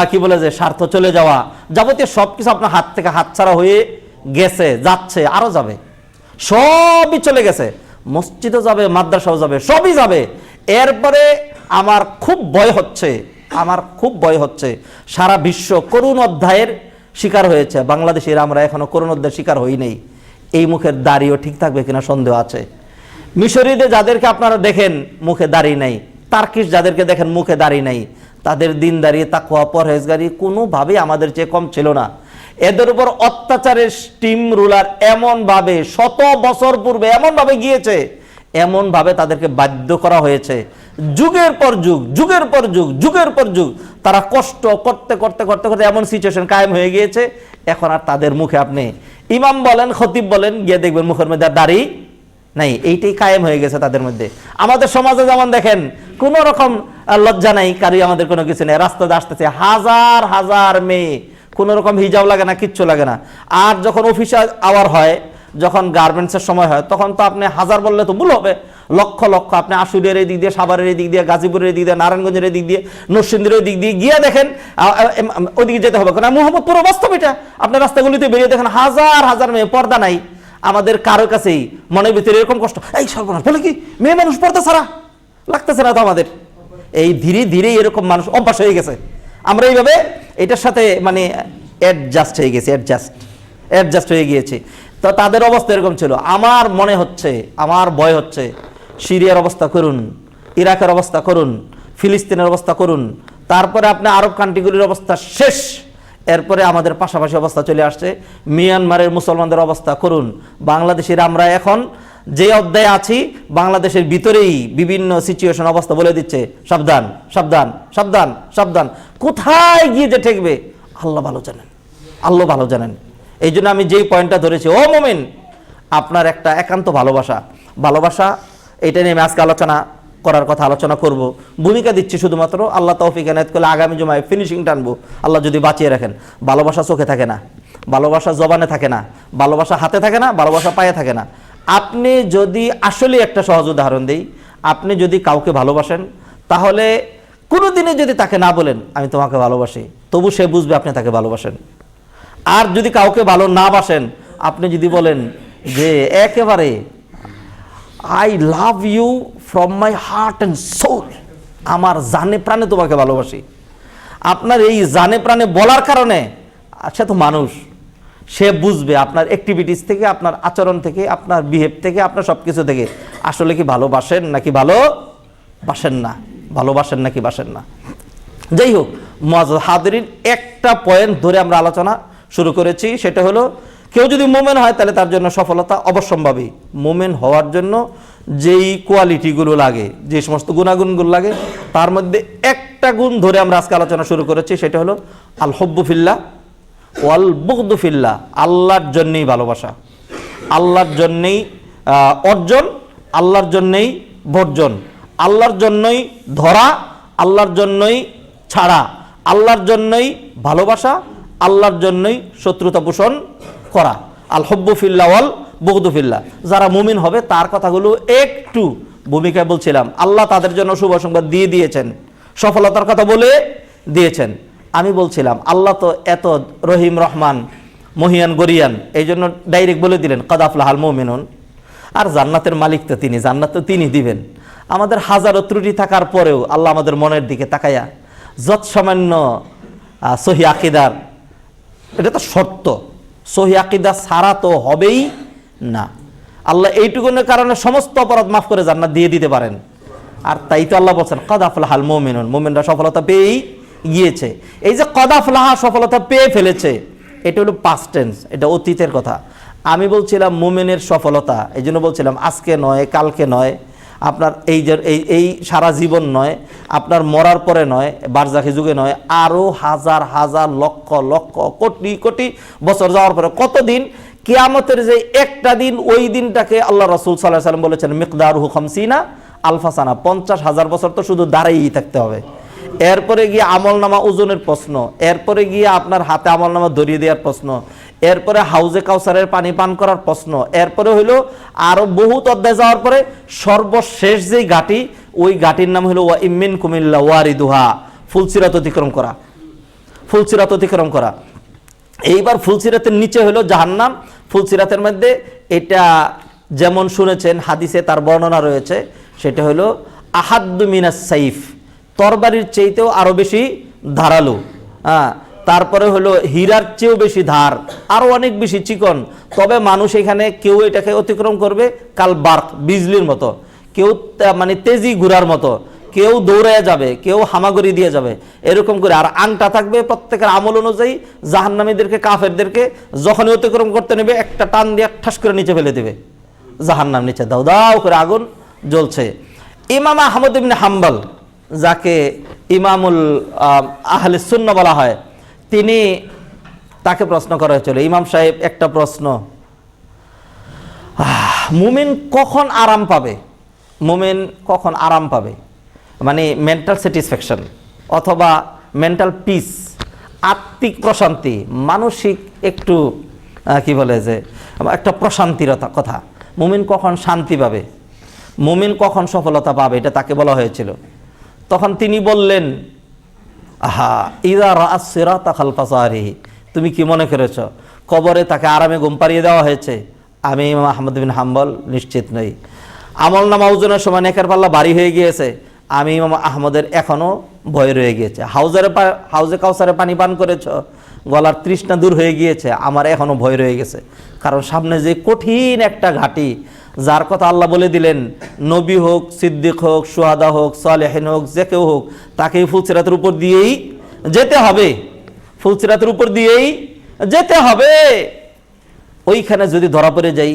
কি বলে যে স্বার্থ চলে যাওয়া, যাবতীয় সবকিছু আপনার হাত থেকে হাতছাড়া হয়ে গেছে, যাচ্ছে, আরো যাবে, সবই চলে গেছে। মসজিদও যাবে, মাদ্রাসাও যাবে, সবই যাবে। এরপরে আমার খুব ভয় হচ্ছে সারা বিশ্ব করুণ অধ্যায়ের শিকার হয়েছে, বাংলাদেশের আমরা এখনো করুণ অধ্যায়ের শিকার হই নাই। এই মুখের দাড়িও ঠিক থাকবে কিনা সন্দেহ আছে। মিশরীদের যাদেরকে আপনারা দেখেন মুখে দাড়ি নাই, তার্কিশ যাদেরকে দেখেন মুখে দাড়ি নাই, তাদের দিনদারি, তাকওয়া, পরহেজগারি কোনোভাবেই আমাদের চেয়ে কম ছিল না। এদের উপর অত্যাচারের স্টিম রুলার এমন ভাবে শত বছর পূর্বে এমন ভাবে গিয়েছে, এমন ভাবে তাদেরকে বাধ্য করা হয়েছে, যুগের পর যুগ, যুগের পর যুগ, যুগের পর যুগ তারা কষ্ট করতে করতে করতে করতে এমন সিচুয়েশন কায়েম হয়ে গিয়েছে। এখন আর তাদের মুখে আপনি ইমাম বলেন, খতিব বলেন, গিয়ে দেখবেন মুখের মধ্যে দাড়ি নাই। এইটাই কায়েম হয়ে গেছে তাদের মধ্যে। আমাদের সমাজে যেমন দেখেন কোন রকম লজ্জা নাই, কারি আমাদের কোনো কিছু নেই, রাস্তাতে আসতেছে হাজার হাজার মেয়ে, কোন রকম হিজাব লাগে না, কিচ্ছু লাগে না। আর যখন অফিসে আওয়ার হয়, যখন গার্মেন্টসের সময় হয়, তখন তো আপনি হাজার বললে তো ভুল হবে, লক্ষ লক্ষ আপনি আশুলিয়ার এই দিক দিয়ে, সাভারের এই দিক দিয়ে, গাজীপুরের এই দিক দিয়ে, নারায়ণগঞ্জের এই দিক দিয়ে, নরসিংদীর দিক দিয়ে গিয়ে দেখেন ওইদিকে যেতে হবে। কারণ মোহাম্মদপুর বাস্তব এটা, আপনি রাস্তাগুলিতে বেরিয়ে দেখেন হাজার হাজার মেয়ে, পর্দা নাই। আমাদের কারো কাছেই মনের ভিতরে এরকম কষ্ট, এই সর্বনাশ, বলে কি মেয়ে মানুষ পর্দা ছাড়া লাগতেছে না তো আমাদের। এই ধীরে ধীরে এরকম মানুষ অভ্যাস হয়ে গেছে। আমরা এইভাবে এটার সাথে মানে অ্যাডজাস্ট হয়ে গেছি, অ্যাডজাস্ট হয়ে গিয়েছি। তো তাদের অবস্থা এরকম ছিল। আমার মনে হচ্ছে, আমার ভয় হচ্ছে, সিরিয়ার অবস্থা করুন, ইরাকের অবস্থা করুন, ফিলিস্তিনের অবস্থা করুন, তারপরে আপনি আরব কান্ট্রিগুলির অবস্থা শেষ, এরপরে আমাদের পাশাপাশি অবস্থা চলে আসছে, মিয়ানমারের মুসলমানদের অবস্থা করুন, বাংলাদেশের আমরা এখন যে অধ্যায়ে আছি, বাংলাদেশের ভিতরেই বিভিন্ন সিচুয়েশন অবস্থা বলে দিচ্ছে, সাবধান সাবধান সাবধান সাবধান। কোথায় গিয়ে যে ঠেকবে আল্লাহ ভালো জানেন, আল্লাহ ভালো জানেন। এই জন্য আমি যেই পয়েন্টটা ধরেছি, ও মোমেন, আপনার একটা একান্ত ভালোবাসা এটা নিয়ে আমি আজকে আলোচনা করার কথা আলোচনা করব। ভূমিকা দিচ্ছি শুধুমাত্র, আল্লাহ তৌফিক এনায়েত করলে আগামী জুমায় ফিনিশিং টানবো, আল্লাহ যদি বাঁচিয়ে রাখেন। ভালোবাসা চোখে থাকে না, ভালোবাসা জবানে থাকে না, ভালোবাসা হাতে থাকে না, ভালোবাসা পায়ে থাকে না। আপনি যদি আসলে একটা সহজ উদাহরণ দিই, আপনি যদি কাউকে ভালোবাসেন, তাহলে কোনোদিনে যদি তাকে না বলেন আমি তোমাকে ভালোবাসি, তবু সে বুঝবে আপনি তাকে ভালোবাসেন। আর যদি কাউকে ভালো না বাসেন, আপনি যদি বলেন যে একেবারে I love you from my heart and soul, আমার জানে প্রাণে তোমাকে ভালোবাসি, আপনার এই জানে প্রাণে বলার কারণে সে তো মানুষ, সে বুঝবে আপনার অ্যাক্টিভিটিস থেকে, আপনার আচরণ থেকে, আপনার বিহেভ থেকে, আপনার সব কিছু থেকে আসলে কি ভালোবাসেন নাকি ভালোবাসেন না, ভালোবাসেন নাকি বাসেন না। যাই হোক মুআজ্জাজ হাদিরিন, একটা পয়েন্ট ধরে আমরা আলোচনা শুরু করেছি, সেটা হলো কেউ যদি মোমেন হয় তাহলে তার জন্য সফলতা অবশ্যম্ভাবী। মোমেন হওয়ার জন্য যেই কোয়ালিটিগুলো লাগে, যে সমস্ত গুণাগুণগুলো লাগে, তার মধ্যে একটা গুণ ধরে আমরা আজকে আলোচনা শুরু করেছি, সেটা হলো আল হুব্বু ফিল্লাহ ওয়াল বুগদু ফিল্লাহ, আল্লাহর জন্যেই ভালোবাসা, আল্লাহর জন্যেই অর্জন, আল্লাহর জন্যেই বর্জন, আল্লাহর জন্যই ধরা, আল্লাহর জন্যই ছাড়া, আল্লাহর জন্যই ভালোবাসা, আল্লাহর জন্যই শত্রুতা পোষণ করা। আল হুব্বু ফিল্লাহ ওয়াল বুগদু ফিল্লাহ। যারা মুমিন হবে তার কথাগুলো একটু ভূমিকায় বলছিলাম, আল্লাহ তাদের জন্য শুভ সংবাদ দিয়ে দিয়েছেন, সফলতার কথা বলে দিয়েছেন। আমি বলছিলাম আল্লাহ তো এত রহিম রহমান মহিয়ান গরিয়ান, এই জন্য ডাইরেক্ট বলে দিলেন কাদ আফলাহাল মুমিনুন। আর জান্নাতের মালিক তো তিনি, জান্নাত তো তিনি দিবেন। আমাদের হাজারো ত্রুটি থাকার পরেও আল্লাহ আমাদের মনের দিকে তাকায়া যত সামান্য সহি আকিদার, এটা তো সত্য, সহি আকিদা ছাড়া তো হবেই না। আল্লাহ এইটুকুনের কারণে সমস্ত অপরাধ মাফ করে জান্নাত দিয়ে দিতে পারেন। আর তাই তো আল্লাহ বলছেন কাদ আফলাহাল মুমিনুন, মুমিনরা সফলতা পেয়েই গিয়েছে। এই যে কাদ আফলাহা, সফলতা পেয়ে ফেলেছে, এটা হলো পাস্ট টেন্স, এটা অতীতের কথা। আমি বলছিলাম মুমিনের সফলতা, এই জন্য বলছিলাম আজকে নয়, কালকে নয়, আপনার এই সারা জীবন নয়, আপনার মরার পরে নয়, বারজাখি যুগে নয়, আরও হাজার হাজার লক্ষ লক্ষ কোটি কোটি বছর যাওয়ার পরে, কতদিন, কিয়ামতের যে একটা দিন, ওই দিনটাকে আল্লাহ রাসূল সাল্লাল্লাহু আলাইহি ওয়াসাল্লাম বলেছেন মিকদারুহু 50 আলফা সানা, 50,000 বছর তো শুধু দাঁড়াইয়েই থাকতে হবে। এরপরে গিয়ে আমলনামা ওজনের প্রশ্ন, এরপরে গিয়ে আপনার হাতে আমলনামা ধরিয়ে দেওয়ার প্রশ্ন, এরপরে হাউজে কাউসারের পানি পান করার প্রশ্ন, এরপরে হইলো আরো বহুত অধ্যায় যাওয়ার পরে সর্বশেষ যেই ঘাটি, ওই ঘাটির নাম হলো ওয়া ইমিন কুমিল্লা ওয়ারিদুহা, ফুলসিরাত অতিক্রম করা, ফুলসিরাত অতিক্রম করা। এইবার ফুলসিরাতের নিচে হলো জাহান্নাম। ফুলসিরাতের মধ্যে এটা যেমন শুনেছেন হাদিসে তার বর্ণনা রয়েছে, সেটা হলো আহাদ্দু মিনাস সাইফ, তরবারির চাইতেও আরো বেশি ধারালো, তারপরে হলো হীরার চেয়েও বেশি ধার, আরো অনেক বেশি চিকন। তবে মানুষ এখানে কেউ এটাকে অতিক্রম করবে কাল বার্ক, বিজলির মতো, কেউ মানে তেজি ঘোড়ার মতো, কেউ দৌড়ে যাবে, কেউ হামাগুড়ি দিয়ে যাবে, এরকম করে। আর আংটা থাকবে প্রত্যেকের আমল অনুযায়ী, জাহান্নামীদেরকে, কাফেরদেরকে যখনই অতিক্রম করতে নেবে একটা টান দিয়ে ঠাস করে নিচে ফেলে দেবে। জাহান্নাম নিচে দাও দাও করে আগুন জ্বলছে। ইমাম আহমদ ইবনে হাম্বল, যাকে ইমামুল আহলে সুন্নাহ বলা হয়, তিনি, তাকে প্রশ্ন করা হয়েছিল, ইমাম সাহেব একটা প্রশ্ন, মুমিন কখন আরাম পাবে? মুমিন কখন আরাম পাবে, মানে মেন্টাল স্যাটিসফ্যাকশন অথবা মেন্টাল পিস, আত্মিক প্রশান্তি, মানসিক একটু কি বলে যে একটা প্রশান্তির কথা। মুমিন কখন শান্তি পাবে, মুমিন কখন সফলতা পাবে, এটা তাকে বলা হয়েছিল। তখন তিনি বললেন, ইযা রাআস সিরাতা খালফা যাহরিহি, তুমি কি মনে করেছ কবরে তাকে আরামে ঘুম পাড়িয়ে দেওয়া হয়েছে? আমি ইমাম আহমদ বিন হাম্বল নিশ্চিত নই। আমল নামা ওজনের সময় নেকের পাল্লা ভারী হয়ে গিয়েছে, আমি ইমাম আহমদের এখনও ভয় রয়ে গিয়েছে। হাউজে কাউসারে পানি পান করেছ, গলার তৃষ্ণা দূর হয়ে গিয়েছে, আমার এখনও ভয় রয়ে গেছে। কারণ সামনে যে কঠিন একটা ঘাটি, যার কথা আল্লাহ বলে দিলেন, নবী হোক, সিদ্দিক হোক, সুহাদা হোক, সালেহিন হোক, যে কেউ হোক, তাকে ফুলসিরাতের উপর দিয়েই যেতে হবে, ফুলসিরাতের উপর দিয়েই যেতে হবে। ওইখানে যদি ধরা পড়ে যাই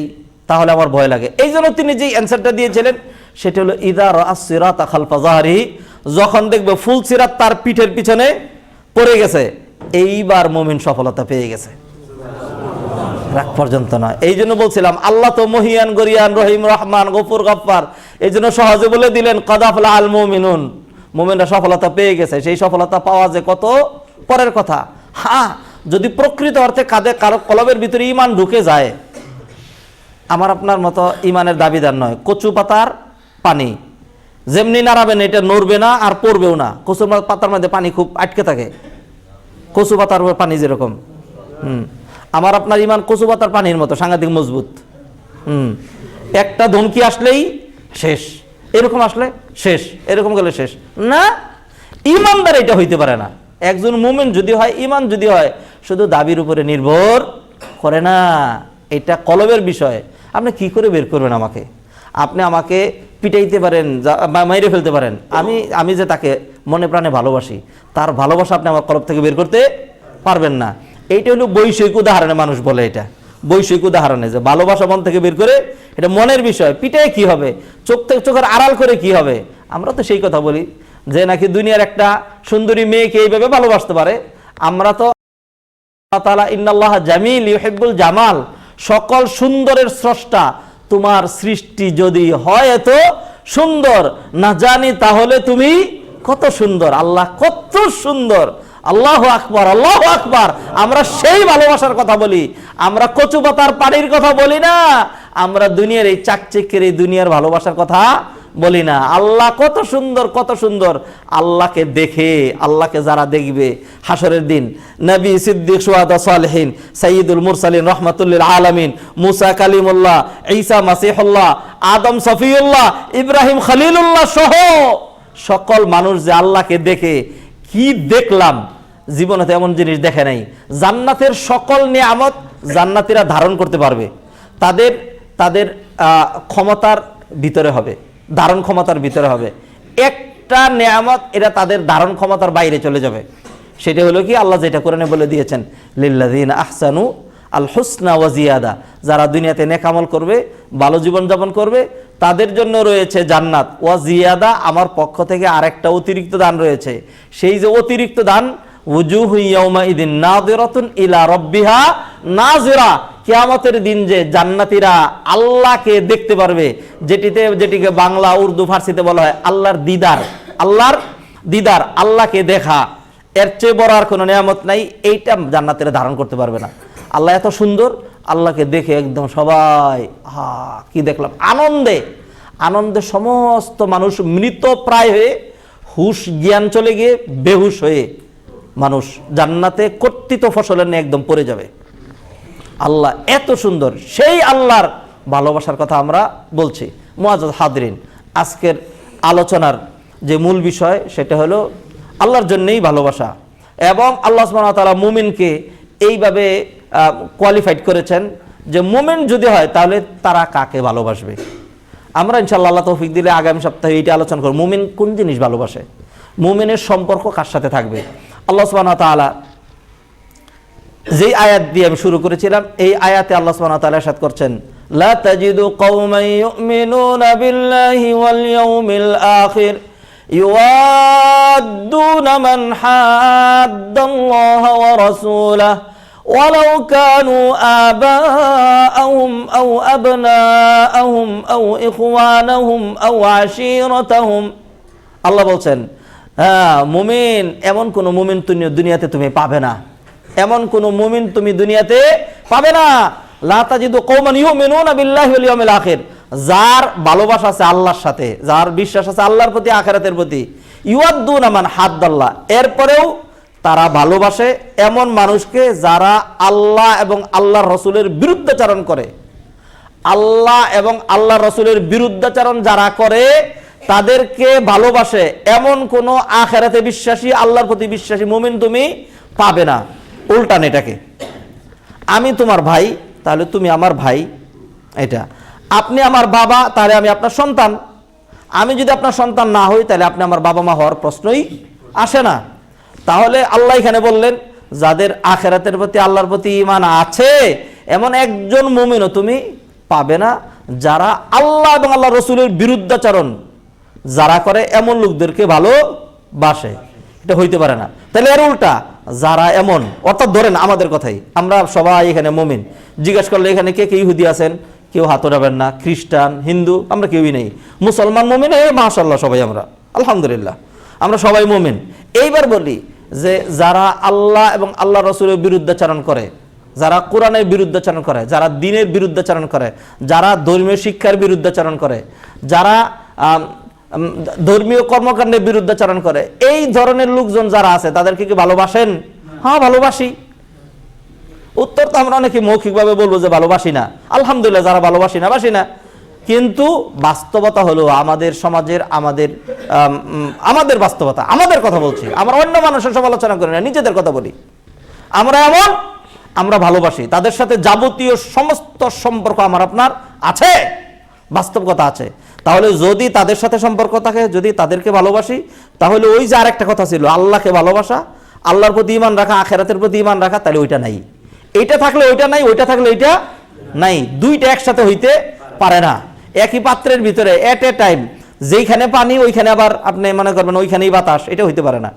তাহলে আমার ভয় লাগে। এই জন্য তিনি যে অ্যান্সারটা দিয়েছিলেন সেটা হলো, ইযা রাআস সিরাতা খালফা যাহরিহি, যখন দেখবে ফুলসিরাত তার পিঠের পিছনে পড়ে গেছে, এইবার মুমিন সফলতা পেয়ে গেছে। রাগ পর্যন্ত নয়। এই জন্য বলছিলাম আল্লাহ তো মহিয়ান, গরিয়ান, রহিম, রহমান, গফুর, গফফার, এই জন্য সহজে বলে দিলেন ক্বাদ আফলাহা আল মুমিনুন, মুমিনরা সফলতা পেয়ে গেছে। সেই সফলতা পাওয়া যে কত পরের কথা। হ্যাঁ, যদি প্রকৃত অর্থে কারো কলবের ভিতরে ঈমান ঢুকে যায়, আমার আপনার মতো ঈমানের দাবিদার নয়, কচু পাতার পানি যেমনি নাড়াবেন এটা নড়বে না আর পড়বেও না। কচু পাতার মধ্যে পানি খুব আটকে থাকে, কচু পাতার পানি যেরকম। আমার আপনার ঈমান কচু পাতার পানির মতো সাংঘাতিক মজবুত। একটা ধমকি আসলেই শেষ, এরকম আসলে শেষ, এরকম গেলে শেষ না। ঈমানদার এটা হইতে পারে না। একজন মুমিন যদি হয়, ঈমান যদি হয়, শুধু দাবির উপরে নির্ভর করে না, এটা কলবের বিষয়। আপনি কি করে বের করবেন আমাকে? আপনি আমাকে পিটাইতে পারেন, মাইরে ফেলতে পারেন, আমি যে তাকে মনে প্রাণে ভালোবাসি, তার ভালোবাসা আপনি আমার কলব থেকে বের করতে পারবেন না। এইটা হলো বৈষয়িক উদাহরণে মানুষ বলে, এটা বৈষয়িক উদাহরণে যে ভালোবাসা মন থেকে বের করে, এটা মনের বিষয়। পিটাই কি হবে, চোখের আড়াল করে কি হবে? আমরা তো সেই কথা বলি যে নাকি দুনিয়ার একটা সুন্দরী মেয়েকে এইভাবে ভালোবাসতে পারে। আমরা তো আল্লাহ তাআলা ইন্নাল্লাহা জামিল ইউহিব্বুল জামাল, সকল সুন্দরের স্রষ্টা, তোমার সৃষ্টি যদি হয় এত সুন্দর না জানি তাহলে তুমি কত সুন্দর। আল্লাহ কত সুন্দর, আল্লাহু আকবার, আল্লাহু আকবার। আমরা সেই ভালোবাসার কথা বলি, আমরা কচু পাতার পানির কথা বলি না, আমরা দুনিয়ার এই চাকচিক্যের এই দুনিয়ার ভালোবাসার কথা বলি না। আল্লাহ কত সুন্দর, কত সুন্দর। আল্লাহকে দেখে, আল্লাহকে যারা দেখবে হাসরের দিন, নবী, সিদ্দিক, শুহাদা, সালেহিন, সাইয়্যিদুল মুরসালিন, রাহমাতুল লিল আলামিন, মুসা কালিমুল্লাহ, ঈসা মাসিহুল্লাহ, আদম সফিউল্লাহ, ইব্রাহিম খলিলুল্লাহ সহ সকল মানুষ যে আল্লাহকে দেখে, কি দেখলাম, জীবনে তো এমন জিনিস দেখে নাই। জান্নাতের সকল নিয়ামত জান্নাতীরা ধারণ করতে পারবে, তাদের ক্ষমতার ভিতরে হবে, ধারণ ক্ষমতার ভিতরে হবে। একটা নিয়ামত এরা তাদের ধারণ ক্ষমতার বাইরে চলে যাবে। সেটা হলো কি, আল্লাহ যেটা কোরআনে বলে দিয়েছেন, লিল্লাযিনা আহসানু আল হুসনা ওয়া জিয়াদা, যারা দুনিয়াতে নেক আমল করবে, ভালো জীবনযাপন করবে, তাদের জন্য রয়েছে জান্নাত, ওয়া জিয়াদা, আমার পক্ষ থেকে আরেকটা অতিরিক্ত দান রয়েছে। সেই যে অতিরিক্ত দান, উজুহু ইয়াউমাইদিন নাযিরাতুন ইলা রাব্বিহা নাযিরা, কিয়ামতের দিন যে জান্নাতীরা আল্লাহকে দেখতে পারবে, যেটিকে বাংলা, উর্দু, ফার্সিতে বলা হয় আল্লাহর দিদার। আল্লাহর দিদার, আল্লাহকে দেখা, এর চেয়ে বড় আর কোনো নিয়ামত নাই। এইটা জান্নাতীরা ধারণ করতে পারবে না। আল্লাহ এত সুন্দর, আল্লাহকে দেখে একদম সবাই কি দেখলাম, আনন্দে সমস্ত মানুষ মৃত প্রায় হয়ে, হুশ জ্ঞান চলে গিয়ে বেহুশ হয়ে মানুষ জান্নাতে কর্তৃত ফসলের নিয়ে একদম পড়ে যাবে। আল্লাহ এত সুন্দর, সেই আল্লাহর ভালোবাসার কথা আমরা বলছি। মুআজ্জাজ হাদিরিন, আজকের আলোচনার যে মূল বিষয় সেটা হলো আল্লাহর জন্যই ভালোবাসা। এবং আল্লাহ সুবহানাহু ওয়া তাআলা মুমিনকে এইভাবে কোয়ালিফাইড করেছেন যে মুমিন যদি হয় তাহলে তারা কাকে ভালোবাসবে। আমরা ইনশাআল্লাহ আল্লাহ তৌফিক দিলে আগামী সপ্তাহে এইটা আলোচনা করব, মুমিন কোন জিনিস ভালোবাসে, মুমিনের সম্পর্ক কার সাথে থাকবে। আল্লাহ সুবহানাহু ওয়া তাআলা যেই আয়াত দিয়ে আমি শুরু করেছিলাম, এই আয়াতে আল্লাহ সুবহানাহু ওয়া তাআলা ইরশাদ করছেন, লা তাজিদু কওমান ইউমিনুনা বিল্লাহি ওয়াল ইয়াউমিল আখির ইউআদ্দুনা মান হাদ্দাল্লাহ ওয়া রাসূলাহু ওয়ালাউ কানু আবাআহুম আও আবনাআহুম আও ইখওয়ানাহুম আও আশীরাতাহুম। আল্লাহ বলছেন, হ্যাঁ মুমিন, এমন কোন মুমিন তুমি দুনিয়াতে তুমি পাবে না, এমন কোন মুমিন তুমি দুনিয়াতে পাবে না। লা তাজিদু কওমান ইউমিনুনা বিল্লাহি ওয়াল ইয়াউমিল আখির, যার ভালোবাসা আছে আল্লাহর সাথে, যার বিশ্বাস আছে আল্লাহর প্রতি, আখিরাতের প্রতি, ইউআদ্দুনা মান হাদ্দাল্লাহ, এরপরেও তারা ভালোবাসে এমন মানুষকে যারা আল্লাহ এবং আল্লাহর রাসূলের বিরুদ্ধাচরণ করে। আল্লাহ এবং আল্লাহর রাসূলের বিরুদ্ধাচরণ যারা করে তাদেরকে ভালোবাসে এমন কোন আখিরাতে বিশ্বাসী, আল্লাহর প্রতি বিশ্বাসী মুমিন তুমি পাবে না। উল্টান এটাকে, আমি তোমার ভাই তাহলে তুমি আমার ভাই, এটা আপনি আমার বাবা তাহলে আমি আপনার সন্তান, আমি যদি আপনার সন্তান না হই তাহলে আপনি আমার বাবা মা হওয়ার প্রশ্নই আসে না। তাহলে আল্লাহ এখানে বললেন, যাদের আখিরাতের প্রতি আল্লাহর প্রতি ঈমান আছে এমন একজন মুমিনও তুমি পাবে না, যারা আল্লাহ এবং আল্লাহ রাসূলের বিরুদ্ধাচরণ যারা করে এমন লোকদেরকে ভালোবাসে, এটা হইতে পারে না। তাহলে এর উল্টা, যারা এমন, অর্থাৎ ধরেন আমাদের কথাই, আমরা সবাই এখানে মুমিন, জিজ্ঞেস করলে এখানে কে কে ইহুদি আছেন, কেউ হাত উঠাবেন না, খ্রিস্টান, হিন্দু, আমরা কেউই নেই, মুসলমান মুমিন, মাশাআল্লাহ সবাই আমরা আলহামদুলিল্লাহ আমরা সবাই মুমিন। এইবার বলি যে যারা আল্লাহ এবং আল্লাহ রাসূলের বিরুদ্ধাচরণ করে, যারা কোরআনের বিরুদ্ধাচরণ করে, যারা দ্বীনের বিরুদ্ধাচরণ করে, যারা ধর্মীয় শিক্ষার বিরুদ্ধাচরণ করে, যারা ধর্মীয় কর্মকাণ্ডের বিরুদ্ধাচরণ করে, এই ধরনের লোকজন যারা আছে তাদেরকে কি ভালোবাসেন? হ্যাঁ ভালোবাসি। উত্তর তো আমরা অনেকে মৌখিকভাবে বলবো যে ভালোবাসি না, আলহামদুলিল্লাহ যারা ভালোবাসি না বাসি না, কিন্তু বাস্তবতা হলো আমাদের সমাজের, আমাদের বাস্তবতা, আমাদের কথা বলছি, আমরা অন্য মানুষের সমালোচনা করি না, নিজেদের কথা বলি। আমরা এমন, আমরা ভালোবাসি, তাদের সাথে যাবতীয় সমস্ত সম্পর্ক আমার আপনার আছে, বাস্তব কথা আছে। তাহলে যদি তাদের সাথে সম্পর্ক থাকে, যদি তাদেরকে ভালোবাসি, তাহলে ওই যে আরেকটা কথা ছিল আল্লাহকে ভালোবাসা, আল্লাহর প্রতি ঈমান রাখা, আখিরাতের প্রতি ঈমান রাখা, তাহলে ওইটা নাই। এইটা থাকলে ওইটা নাই, ওইটা থাকলে এইটা নাই, দুইটা একসাথে হইতে পারে না। একই পাত্রের ভিতরে এট এ টাইম যেইখানে পানি ওইখানে আবার আপনি মনে করবেন ওইখানেই বাতাস, এটা হইতে পারে না।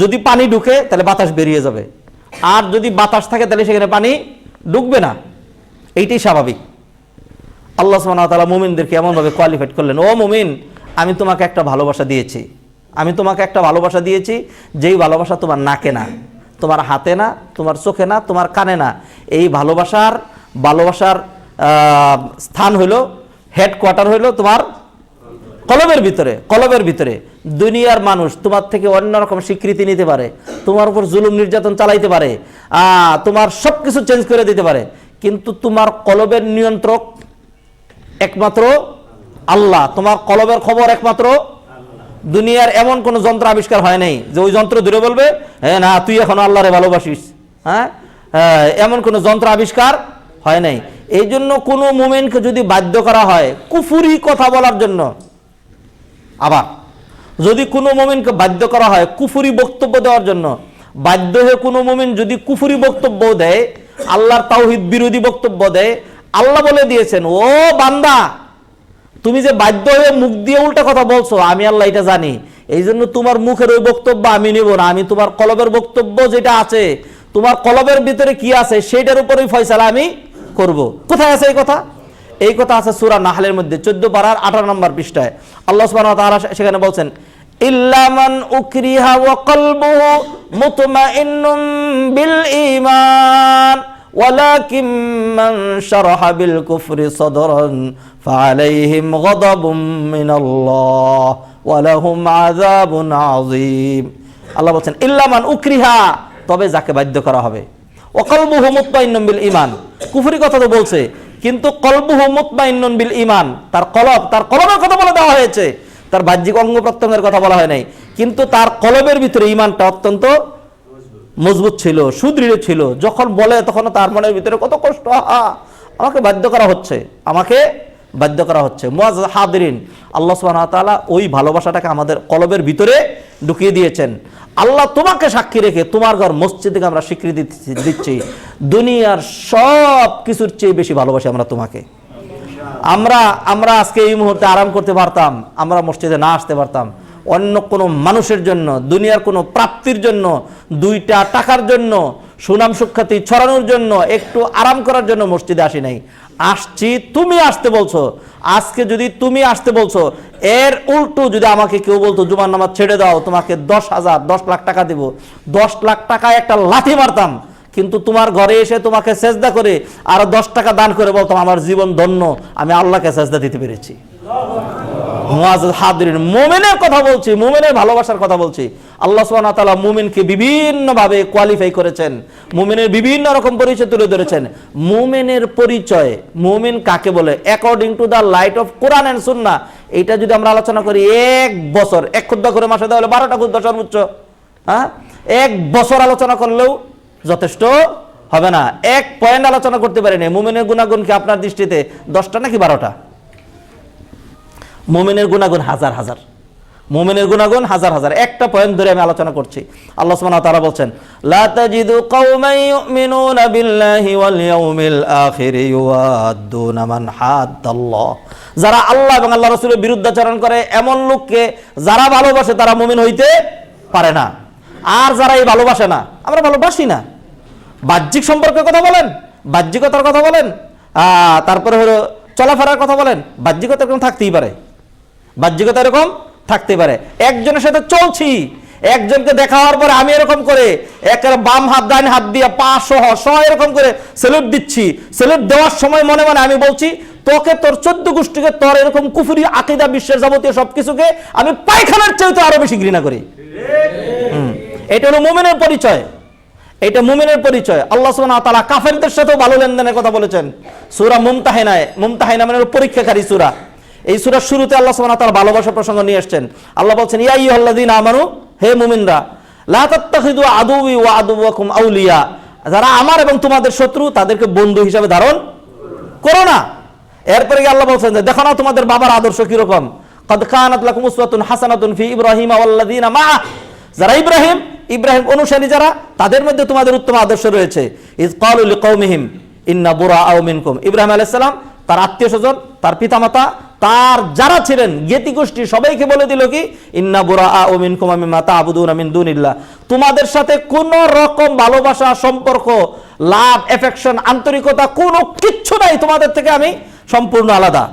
যদি পানি ঢুকে তাহলে বাতাস বেরিয়ে যাবে, আর যদি বাতাস থাকে তাহলে সেখানে পানি ঢুকবে না, এইটাই স্বাভাবিক। আল্লাহ সুবহানাহু ওয়া তাআলা মুমিনদেরকে এমনভাবে কোয়ালিফাইড করলেন, ও মুমিন, আমি তোমাকে একটা ভালোবাসা দিয়েছি, আমি তোমাকে একটা ভালোবাসা দিয়েছি যেই ভালোবাসা তোমার নাকে না, তোমার হাতে না, তোমার চোখে না, তোমার কানে না। এই ভালোবাসার স্থান হইল, হেডকোয়ার্টার হইল তোমার কলবের ভিতরে। কলবের ভিতরে দুনিয়ার মানুষ তোমার থেকে অন্যরকম স্বীকৃতি নিতে পারে, তোমার উপর জুলুম নির্যাতন চালাইতে পারে, তোমার সব কিছু চেঞ্জ করে দিতে পারে, কিন্তু তোমার কলবের নিয়ন্ত্রক একমাত্র আল্লাহ, তোমার কলবের খবর একমাত্র দুনিয়ার এমন কোন যন্ত্র আবিষ্কার হয় নাই যে ওই যন্ত্র দূরে বলবে হ্যাঁ না তুই এখন আল্লাহরে ভালোবাসিস, হ্যাঁ এমন কোন যন্ত্র আবিষ্কার হয় নাই। এই জন্য কোনো মুমিনকে যদি বাধ্য করা হয় কুফরি কথা বলার জন্য, আবার যদি কোনো মুমিনকে বাধ্য করা হয় কুফরি বক্তব্য দেওয়ার জন্য, বাধ্য হয়ে কোনো মুমিন যদি কুফরি বক্তব্য দেয়, আল্লাহর তাওহীদ বিরোধী বক্তব্য দেয়, আল্লাহ বলে দিয়েছেন, ও বান্দা তুমি যে বাধ্য হয়ে মুখ দিয়ে উল্টা কথা বলছো, আমি আল্লাহ এটা জানি, এই জন্য তোমার মুখের ওই বক্তব্য আমি নেব না, আমি তোমার কলবের বক্তব্য যেটা আছে, তোমার কলবের ভিতরে কি আছে সেটার উপরেই ফয়সালা আমি করব। কোথায় আছে এই কথা? এই কথা আছে সূরা নাহলের মধ্যে 14 পারার 18 নম্বর পৃষ্ঠায়। আল্লাহ সুবহানাহু ওয়া তাআলা সেখানে বলছেন, ইল্লা মান উকরিহা ওয়া কলবুহু মুতমাইন্নুম বিল ঈমান ওয়ালাকিন মান শারাহা বিল কুফরি সাদরান ফাআলাইহিম গাদাবুম মিনাল্লাহ ওয়া লাহুম আযাবুন আযীম। আল্লাহ বলেন ইল্লা মান উকরিহা, তবে যাকে বাধ্য করা হবে, ওয়া কলবুহু মুতমাইন্নুম বিল ঈমান, কুফরি কথা তো বলছে কিন্তু কলবুহু মুতমাইন্নুন বিল ঈমান, তার কলবের কথা বলে দেওয়া হয়েছে, তার বাহ্যিক অঙ্গ প্রত্যঙ্গের কথা বলা হয় নাই, কিন্তু তার কলবের ভিতরে ঈমানটা অত্যন্ত মজবুত ছিল, সুদৃঢ় ছিল। যখন বলে তখন তার মনের ভিতরে কত কষ্ট, আমাকে বাধ্য করা হচ্ছে, আমাকে বাধ্য করা হচ্ছে। মুআজ্জাজ হাদিরিন, আল্লাহ সুবহানাহু ওয়া তাআলা ওই ভালোবাসাটাকে আমাদের কলবের ভিতরে ঢুকিয়ে দিয়েছেন। আল্লাহ তোমাকে সাক্ষী রেখে তোমার ঘর মসজিদকে আমরা স্বীকৃতি দিচ্ছি, দুনিয়ার সব কিছুর চেয়ে বেশি ভালোবাসি আমরা তোমাকে। আমরা আজকে এই মুহূর্তে আরাম করতে পারতাম, আমরা মসজিদে না আসতে পারতাম, অন্য কোনো মানুষের জন্য, দুনিয়ার কোনো প্রাপ্তির জন্য, দুইটা টাকার জন্য, সুনাম সুখ্যাতি ছড়ানোর জন্য, একটু আরাম করার জন্য মসজিদে আসি নাই। আসছি, তুমি আসতে বলছো। আজকে যদি তুমি আসতে বলছো, এর উল্টো যদি আমাকে কেউ বলতো জুমার নামাজ ছেড়ে দাও, তোমাকে 10,000 10 লাখ টাকা দেব, 10 লাখ টাকায় একটা লাথি মারতাম। কিন্তু তোমার ঘরে এসে তোমাকে সেজদা করে আর 10 টাকা দান করে বলতাম আমার জীবন ধন্য, আমি আল্লাহকে সেজদা দিতে পেরেছি। মুআজ্জাজ হাদিরিন, মুমিনের কথা বলছি, মুমিনের ভালোবাসার কথা বলছি। আল্লাহ সুবহানাহু ওয়া তাআলা মুমিনকে বিভিন্নভাবে কোয়ালিফাই করেছেন, মুমিনের বিভিন্ন রকম পরিচয় তুলে ধরেছেন। মুমিনের পরিচয়, মুমিন কাকে বলে according to the light of Quran and sunnah, এইটা যদি আমরা আলোচনা করি, এক বছর এক খুতবা করে মাসে দেওয়া হলে 12টা খুতবা সর্বোচ্চ। হ্যাঁ, এক বছর আলোচনা করলেও যথেষ্ট হবে না। এক পয়েন্ট আলোচনা করতে পারেনি। মুমিনের গুণাগুণ কি আপনার দৃষ্টিতে 10টা নাকি 12টা? মুমিনের গুণাগুণ হাজার হাজার, মুমিনের গুণাগুণ হাজার হাজার। একটা পয়েন্ট ধরে আমি আলোচনা করছি। আল্লাহ সুবহানাহু ওয়া তাআলা বলছেন, লা তাজিদু কওমান ইউমিনুনা বিল্লাহি ওয়াল ইয়াউমিল আখির ইউআদ্দুনা মান হাদ্দাল্লাহ। যারা আল্লাহ এবং আল্লাহর রাসূলের বিরুদ্ধাচরণ করে এমন লোককে যারা ভালোবাসে তারা মুমিন হইতে পারে না। আর যারা এই ভালোবাসে না, আমরা ভালোবাসি না, বাহ্যিক সম্পর্কের কথা বলেন, বাহ্যিকতার কথা বলেন, তারপরে হলো চলাফেরার কথা বলেন, বাহ্যিকতা এরকম থাকতেই পারে, বাহ্যিকতা এরকম থাকতে পারে। একজনের সাথে চলছি, একজনকে দেখা হওয়ার পরে আমি এরকম করে একের বাম হাত ডান হাত দিয়ে পা সহ এরকম করে সেলুট দিচ্ছি। সেলুট দেওয়ার সময় মনে মনে আমি বলছি, তোকে, তোর 14 গোষ্ঠীকে, তোর এরকম কুফরি আকীদা বিশ্বের যাবতীয় সবকিছুকে আমি পায়খানার চাইতে আরো বেশি ঘৃণা করি। এটা হলো মুমিনের পরিচয়, এটা মুমিনের পরিচয়। আল্লাহ সুবহানাহু ওয়া তাআলা কাফেরদের সাথেও ভালো লেনদেনের কথা বলেছেন সূরা মুমতাহিনায়। মুমতাহিনা মানে পরীক্ষাকারী সূরা। এই সূরার শুরুতে আল্লাহ সুবহানাহু ওয়া তাআলা ভালোবাসা প্রসঙ্গ নিয়ে আসছেন। আল্লাহ বলছেন, ইয়া আইয়ুহাল্লাযীনা আমানু, হে মুমিনরা, লা তাত্তাখিযু আদুওয়ি ওয়া আদুওয়াকুম আউলিয়া, যারা আমার এবং তোমাদের শত্রু তাদেরকে বন্ধু হিসেবে ধারণ করো না। এরপরে আল্লাহ বলছেন যে দেখো না তোমাদের বাবার আদর্শ কি রকম, ক্বাদ কানাত লাকুম উসওয়াতুন হাসানাতুন ফি ইব্রাহিমা ওয়াল্লাযীনা মাআহ, যারা ইব্রাহিম অনুসারী যারা, তাদের মধ্যে তোমাদের উত্তম আদর্শ রয়েছে। ইয ক্বালু লিকাওমিহিম ইন্না বুরাআউ মিনকুম, ইব্রাহিম আলাইহিস সালাম তার আত্মীয়স্বজন, তার পিতামাতা, তার যারা ছিলেন জ্ঞাতি গোষ্ঠী সবাইকে বলে দিল কি, ইন্না বুরাআউ মিনকুম মিম্মা তা'বুদুনা মিন দুনিল্লাহ, তোমাদের সাথে কোন রকম ভালোবাসা, সম্পর্ক, লাভ, এফেকশন, আন্তরিকতা কোনো কিচ্ছু নাই, তোমাদের থেকে আমি সম্পূর্ণ আলাদা,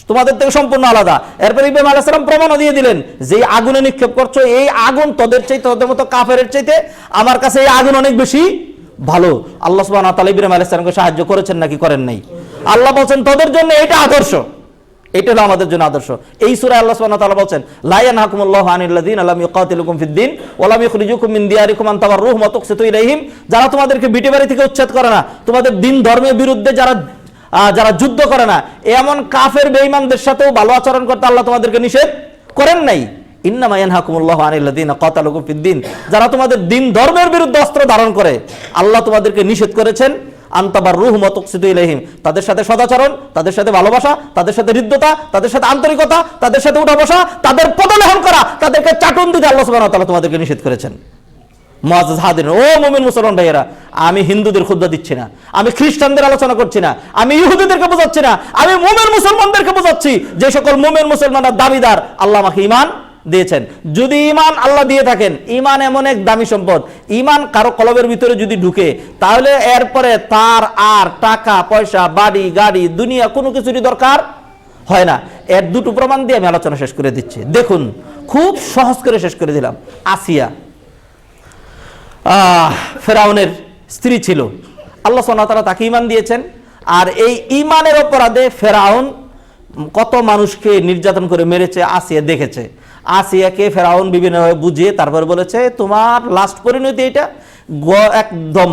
তোমাদের থেকে সম্পূর্ণ আলাদা। এরপর ইব্রাহিম আলাইহিস সালাম প্রমাণও দিয়ে দিলেন যে আগুনে নিক্ষেপ করছো, এই আগুন তোদের চাইতে, তোদের মতো কাফেরের চাইতে আমার কাছে এই আগুন অনেক বেশি ভালো। আল্লাহ সুবহানাহু ওয়া তাআলা ইব্রাহিম আলাইহিস সালামকে সাহায্য করেছেন নাকি করেন নাই? আল্লাহ বলছেন তোদের জন্য এটা আদর্শ, এটা হলো আমাদের জন্য আদর্শ। এই সূরায় আল্লাহ সুবহানাহু ওয়া তাআলা বলছেন, লা ইয়ানহাকুমুল্লাহু আনিল লাযিনা লাম ইউকাতিলুকুম ফিদ-দীন ওয়া লাম ইখরিজুকুম মিন দিয়ারিকুম আন তাবাররুহুম ওয়া তুকসিতু ইলাইহিম, যারা তোমাদেরকে বিটে বাড়ি থেকে উচ্ছেদ করে না, তোমাদের দিন ধর্মের বিরুদ্ধে যারা যুদ্ধ করে না, এমন কাফের বেঈমানদের সাথেও ভালো আচরণ করতে আল্লাহ তোমাদেরকে নিষেধ করেন নাই। ইন্নামা ইয়ানহাকুমুল্লাহু আনিল লাযিনা কাতালুকুম ফিদ-দীন, যারা তোমাদের দিন ধর্মের বিরুদ্ধে অস্ত্র ধারণ করে আল্লাহ তোমাদেরকে নিষেধ করেছেন আন তাবাররুহুম ওয়া তুকসিতু ইলাইহিম, তাদের সাথে সদাচরণ, তাদের সাথে ভালোবাসা, তাদের সাথে হৃদ্যতা, তাদের সাথে আন্তরিকতা, তাদের সাথে উঠা বসা, তাদের পদলেহন করা, তাদেরকে চাটুন দিতে আল্লাহ সুবহানাহু ওয়া তাআলা তোমাদেরকে নিষেধ করেছেন। মুআজ্জাজ হাদিরিন, ও মুমিন মুসলমান ভাইয়েরা, আমি হিন্দুদের খুতবা দিচ্ছি না, আমি খ্রিস্টানদের আলোচনা করছি না, আমি ইহুদিদেরকে বোঝাচ্ছি না, আমি মুমিন মুসলমানদেরকে বোঝাচ্ছি, যে সকল মুমিন মুসলমানরা দাবিদার আল্লাহ আমাকে ঈমান দিয়েছেন। যদি ঈমান আল্লাহ দিয়ে থাকেন, ঈমান এমন এক দামি সম্পদ, ঈমান কারো কলবের ভিতরে যদি ঢুকে, তাহলে এরপরে তার আর টাকা পয়সা, বাড়ি গাড়ি, দুনিয়া কোনো কিছুরই দরকার হয় না। এর দুটো প্রমাণ দিয়ে আমি আলোচনা শেষ করে দিচ্ছি। দেখুন, খুব সহজ করে শেষ করে দিলাম। আসিয়া ফেরাউনের স্ত্রী ছিল, আল্লাহ সুবহানাহু ওয়া তাআলা তাকে ঈমান দিয়েছেন। আর এই ঈমানের অপরাধে ফেরাউন কত মানুষকে নির্যাতন করে মেরেছে আসিয়া দেখেছে। আসিয়াকে ফেরাউন বিভিন্নভাবে বুঝিয়ে তারপরে বলেছে, তোমার লাস্ট পরিণতি এটা, একদম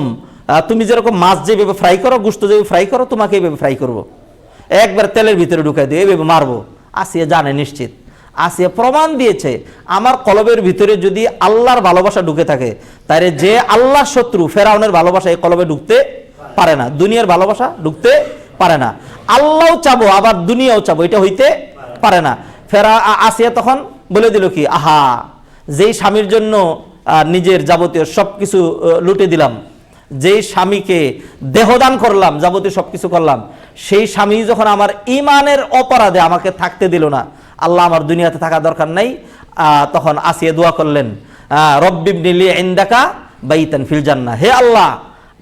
তুমি যেরকম মাছ যেভাবে ফ্রাই করো, গোশত যেভাবে ফ্রাই করো, তোমাকে এইভাবে ফ্রাই করবো, একবার তেলের ভিতরে ঢুকাই দিয়ে এইভাবে মারবো। আসিয়া জানে নিশ্চিত, আসিয়া প্রমাণ দিয়েছে আমার কলবের ভিতরে যদি আল্লাহর ভালোবাসা ঢুকে থাকে, তাহলে যে আল্লাহর শত্রু ফেরাউনের ভালোবাসা এই কলবে ঢুকতে পারে না, দুনিয়ার ভালোবাসা ঢুকতে পারে না। আল্লাহও চাবো আবার দুনিয়াও চাবো, এটা হইতে পারে না। ফেরা আসিয়া তখন বলে দিল কি, আহা, যেই স্বামীর জন্য নিজের যাবতীয় সবকিছু লুটে দিলাম, যেই স্বামীকে দেহদান করলাম, যাবতীয় সবকিছু করলাম, সেই স্বামী যখন আমার ঈমানের অপরাধে আমাকে থাকতে দিল না, আল্লাহ আমার দুনিয়াতে থাকা দরকার নাই। তখন আসিয়া দোয়া করলেন, রব্বিবনি লি ইনদাকা বাইতান ফিল জান্নাহ, হে আল্লাহ,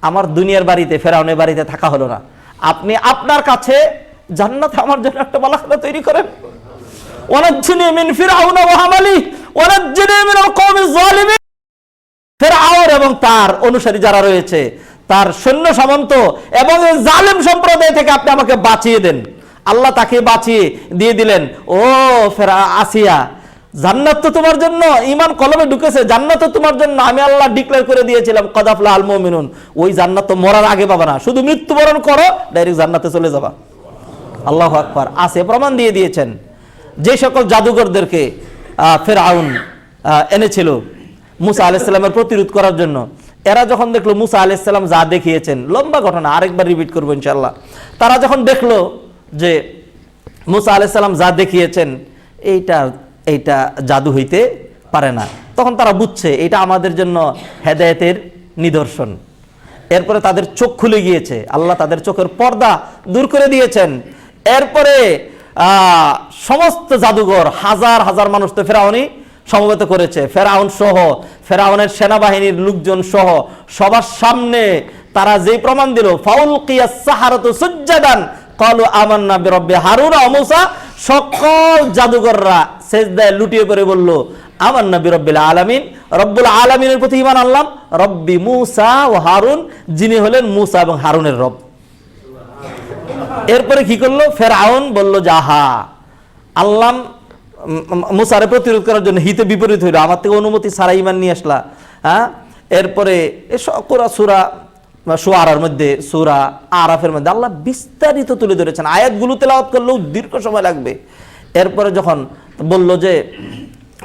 আমার দুনিয়ার বাড়িতে, ফেরাউনের বাড়িতে থাকা হলো না, আপনি আপনার কাছে জান্নাতে আমার জন্য একটা বালাখানা তৈরি করেন। ওয়ানাজ্জিনি মিন ফিরআউনা ওয়া হামালি ওয়ানাজ্জিনি মিনাল কওমিজ জালিমিন। ফেরাউন এবং তার অনুসারী যারা রয়েছে, তার সৈন্য সামন্ত এবং জালেম সম্প্রদায় থেকে আপনি আমাকে বাঁচিয়ে দেন। আল্লাহ তাকে বাঁচিয়ে দিয়ে দিলেন। ও আসিয়া, জান্নাত তো তোমার জন্য, ঈমান কলবে ঢুকেছে, জান্নাত তো তোমার জন্য আমি আল্লাহ ডিক্লেয়ার করে দিয়েছিলাম, কদ আফলাহাল মুমিনুন। ওই জান্নাত তো মরার আগে পাবা না, শুধু মৃত্যুবরণ করো, ডাইরেক্ট জান্নাতে চলে যাবা। আল্লাহু আকবার। আসিয়া প্রমাণ দিয়ে দিয়েছেন। যে সকল জাদুঘরদেরকে ফেরাউন এনেছিল মুসা আলাইহিস সালামের প্রতিরোধ করার জন্য, এরা যখন দেখলো মুসা আলাইহিস সালাম যা দেখিয়েছেন, লম্বা ঘটনা, আরেকবার রিপিট করবো ইনশাআল্লাহ। তারা যখন দেখলো যে মুসা আলাইহিস সালাম যা দেখিয়েছেন এইটা জাদু হইতে পারে না, তখন তারা বুঝছে এটা আমাদের জন্য হেদায়েতের নিদর্শন। এরপরে তাদের চোখ খুলে গিয়েছে, আল্লাহ তাদের চোখের পর্দা দূর করে দিয়েছেন। এরপরে সমস্ত জাদুঘর, হাজার হাজার মানুষ তো ফেরাউনই সমবেত করেছে, ফেরাউন সহ, ফেরাউনের সেনাবাহিনীর লোকজন সহ সবার সামনে তারা যেই প্রমাণ দিল, ফাউলকিয়াস সাহারাতু সুজ্জাদান ক্বালু আমান্না বিরাব্বি হারুন ওয়া মূসা, সকল জাদুঘররা সিজদায় লুটিয়ে পড়ে বলল, আমান্না বিরাব্বিল আলামিন, রব্বুল আলামিনের প্রতি ঈমান আনলাম, রব্বি মূসা ও হারুন, যিনি হলেন মূসা এবং হারুনের রব। এরপরে কি করলো, ফেরাউন বলল, যাহা আল্লাহ মুসারে প্রতিরোধ করার জন্য হিতে বিপরীত হইল, আমার থেকে অনুমতি ছাড়া ঈমান নিয়ে আসলা। হ্যাঁ, এরপরে সূরা শুআরার মধ্যে, সূরা আরাফের মধ্যে আল্লাহ বিস্তারিত তুলে ধরেছেন, আয়াতগুলো তেলাওয়াত করলেও দীর্ঘ সময় লাগবে। এরপরে যখন বলল যে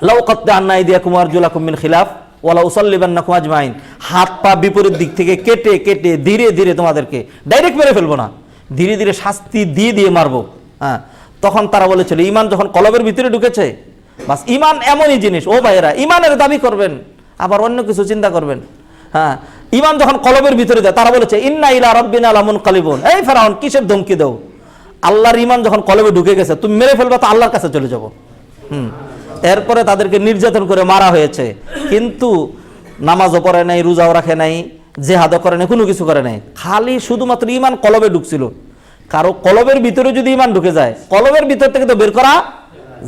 লাউ কাত্তা'না আইদিয়াকুম ওয়া আরজুলাকুম মিন খিলাফ ওয়া লা উসাল্লিবান্নাকুম আজমাইন, হাত পা বিপরীত দিক থেকে কেটে কেটে ধীরে ধীরে তোমাদেরকে ডাইরেক্ট মেরে ফেলবো না, ধীরে ধীরে শাস্তি দিয়ে দিয়ে মারবো। হ্যাঁ, তখন তারা বলেছিল ঈমান যখন কলবের ভিতরে ঢুকেছে, বাস ঈমান এমনই জিনিস, ও ভাইয়েরা, ঈমানের দাবি করবেন আবার অন্য কিছু চিন্তা করবেন। হ্যাঁ, ঈমান যখন কলবের ভিতরে যায়, তারা বলেছে ইন্না ইলা রাব্বিনা লামুনকালিবুন। এই ফেরাউন, কিসের ধমকি দাও? আল্লাহর ঈমান যখন কলবে ঢুকে গেছে, তুমি মেরে ফেলবা তো আল্লাহর কাছে চলে যাবো। এরপরে তাদেরকে নির্যাতন করে মারা হয়েছে, কিন্তু নামাজও পড়ে নাই, রোজাও রাখে নাই, জিহাদও করে নাই, কোনো কিছু করে নাই, খালি শুধুমাত্র ঈমান কলবে ঢুকছিল। কারো কলবের ভিতরে যদি ঈমান ঢুকে যায়, কলবের ভিতর থেকে তো বের করা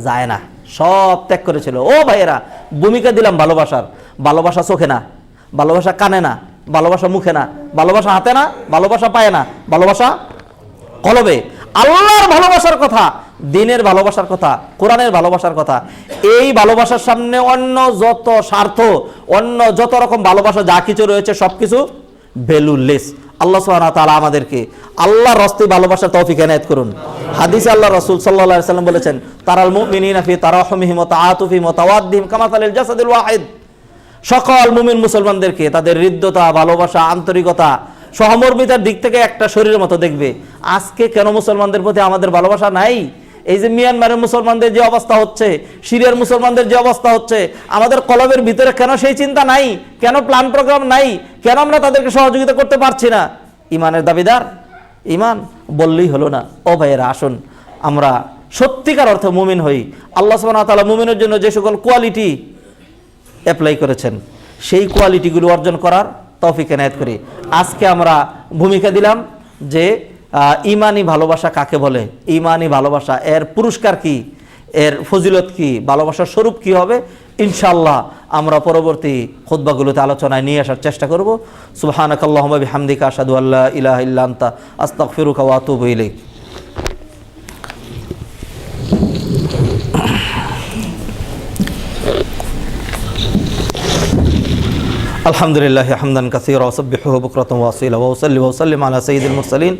যায় না, সব ত্যাগ করেছিল। ও ভাইয়েরা, ভূমিকা দিলাম ভালোবাসার। ভালোবাসা চোখে না, ভালোবাসা কানে না, ভালোবাসা মুখে না, ভালোবাসা হাতে না, ভালোবাসা পায়ে না, ভালোবাসা কলবে। আল্লাহর ভালোবাসার কথা, দ্বীনের ভালোবাসার কথা, কোরআনের ভালোবাসার কথা, এই ভালোবাসার সামনে অন্য যত স্বার্থ, অন্য যত রকম ভালোবাসা যা কিছু রয়েছে সবকিছু ভ্যালুলেস। আল্লাহ সুবহানাহু ওয়া তাআলা আমাদেরকে আল্লাহর রাস্তায় ভালোবাসার তৌফিক এনায়েত করুন। হাদিসে আল্লাহ রাসূল সাল্লাল্লাহু আলাইহি ওয়াসাল্লাম বলেছেন, তারাল মুমিনিনা ফি তারাহুমিহিম ওয়া তাআতুফিহিম ওয়া তাওয়াদ্দিহিম কামাসালিল জাসাদিল ওয়াহিদ। সকল মুমিন মুসলমানদেরকে তাদের হৃদ্যতা, ভালোবাসা, আন্তরিকতা, সহমর্মিতার দিক থেকে একটা শরীরের মতো দেখবে। আজকে কেন মুসলমানদের প্রতি আমাদের ভালোবাসা নাই? এই যে মিয়ানমারের মুসলমানদের যে অবস্থা হচ্ছে, সিরিয়ার মুসলমানদের যে অবস্থা হচ্ছে, আমাদের কলবের ভিতরে কেন সেই চিন্তা নাই? কেন প্ল্যান প্রোগ্রাম নাই? কেন আমরা তাদেরকে সহযোগিতা করতে পারছি না? ঈমানের দাবিদার, ঈমান বললেই হলো না। ও ভাইয়েরা, আসুন আমরা সত্যিকার অর্থে মুমিন হই। আল্লাহ সুবহানাহু ওয়া তাআলা মুমিনের জন্য যে সকল কোয়ালিটি অ্যাপ্লাই করেছেন, সেই কোয়ালিটিগুলো অর্জন করার তৌফিক এনায়েত করি। আজকে আমরা ভূমিকা দিলাম যে ঈমানি ভালোবাসা কাকে বলে, ঈমানি ভালোবাসা, এর পুরস্কার কি, এর ফজিলত কি, ভালোবাসার স্বরূপ কি হবে, ইনশাআল্লাহ আমরা পরবর্তী খুতবাগুলোতে আলোচনায় নিয়ে আসার চেষ্টা করব। সুবহানাকাল্লাহুম্মা বিহামদিকা আশহাদু আল্লা ইলাহা ইল্লা আনতা আস্তাগফিরুকা ওয়া আতুবু ইলাইক। আলহামদুলিল্লাহি হামদান কাসীরা ওয়া সাব্বিহুহু বুকরাতান ওয়া আসীলা ওয়া উসাল্লি ওয়া উসাল্লিমু আলা সাইয়্যিদিল মুরসালিন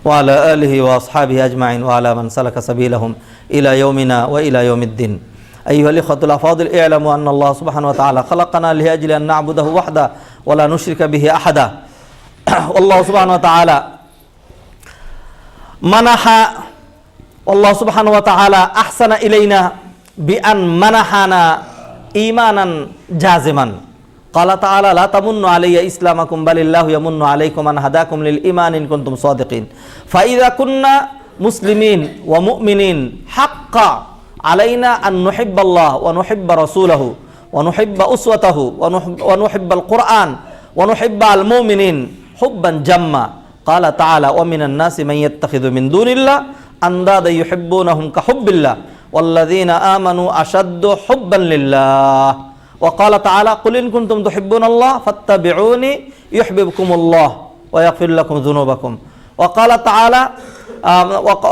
ওয়া আলা আলিহি ওয়া আসহাবিহি আজমাইন ওয়া আলা মান সালাকা সাবিলাহুম ইলা ইয়াউমিনা ওয়া ইলা ইয়াউমিদ্দিন। আইয়ুহাল ইখওয়াতুল আফাদিল, ই'লামু আন্না আল্লাহ সুবহানাহু ওয়া তাআলা খালাকানা লিআজলি আন না'বুদাহু ওয়াহদা ওয়া লা নুশরিকা বিহি আহাদা। আল্লাহ সুবহানাহু ওয়া তাআলা মানাহা আল্লাহ সুবহানাহু ওয়া তাআলা আহসানা ইলাইনা বিআন মানাহানা ঈমানান জাযিমান ক্বালা তাআলা লা তামুন্নু আলাইয়া ইসলামাকুম বালিল্লাহু ইয়ামুন্নু আলাইকুম আন হাদাকুম লিল ঈমান ইন কুনতুম সাদিকিন ফাইযা কুন্না মুসলিমিন ওয়া মুমিনিন হাক্কা আলাইনা আন নুহিব্বাল্লাহ ওয়া নুহিব্বা রাসূলাহু ওয়া নুহিব্বা উসওয়াতাহু ওয়া নুহিব্বাল কুরআন ওয়া নুহিব্বাল মুমিনিন হুব্বান জাম্মা ক্বালা তাআলা ওয়া মিনান নাসি মান ইয়াত্তাখিযু মিন দুনিল্লাহ আনদাদা ইউহিব্বুনাহুম কাহুব্বিল্লাহ ওয়াল্লাযীনা আমানু আশাদ্দু হুব্বান লিল্লাহ وقال تعالى قل إن كنتم تحبون الله فاتبعوني يحببكم الله ويغفر لكم ذنوبكم وقال تعالى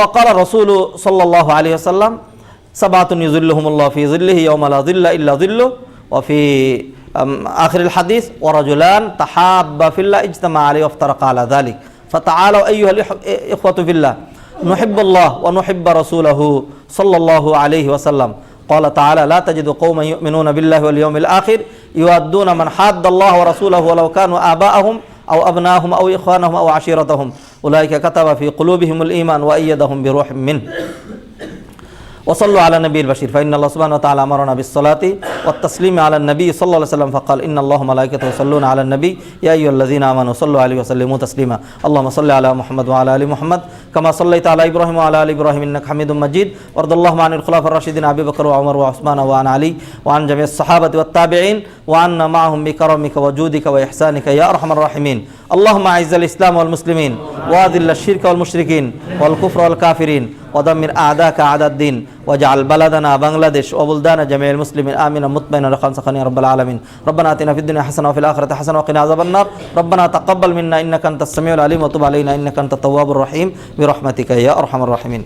وقال الرسول صلى الله عليه وسلم سبعة يظلهم الله في ظله يوم لا ظل إلا ظله وفي آخر الحديث ورجلان تحابا في الله اجتمع عليه وافترقا على ذلك فتعالوا أيها الإخوة في الله نحب الله ونحب رسوله صلى الله عليه وسلم قال تعالى لا تجد قوما يؤمنون بالله واليوم الآخر يوادون من حاد الله ورسوله ولو كانوا آباءهم أو أبناءهم أو إخوانهم أو عشيرتهم أولئك كتب في قلوبهم الإيمان وأيدهم بروح منه وصلوا على النبي البشير فإن الله سبحانه وتعالى أمرنا بالصلاة والتسليم على النبي صلى الله عليه وسلم فقال إن الله وملائكته يصلون على النبي يا أيها الذين آمنوا صلوا عليه وسلموا تسليما اللهم صل على محمد وعلى آل محمد كما صليت على إبراهيم وعلى آل إبراهيم إنك حميد مجيد وارض اللهم عن الخلفاء الراشدين أبي بكر وعمر وعثمان وعن علي وعن جميع الصحابة والتابعين وعنا معهم بكرمك وجودك وإحسانك يا أرحم الراحمين اللهم أعز الإسلام والمسلمين وأذل الشرك والمشركين والكفر والكافرين ودمر أعداءك أعداء الدين واجعل بلدنا بنغلاديش وبلدان جميع المسلمين آمنا مطمئنا رخاء سخاء يا رب العالمين ربنا آتنا في الدنيا حسنة وفي الآخرة حسنة وقنا عذاب النار ربنا تقبل منا إنك أنت السميع العليم وتب علينا إنك أنت التواب الرحيم برحمتك يا أرحم الراحمين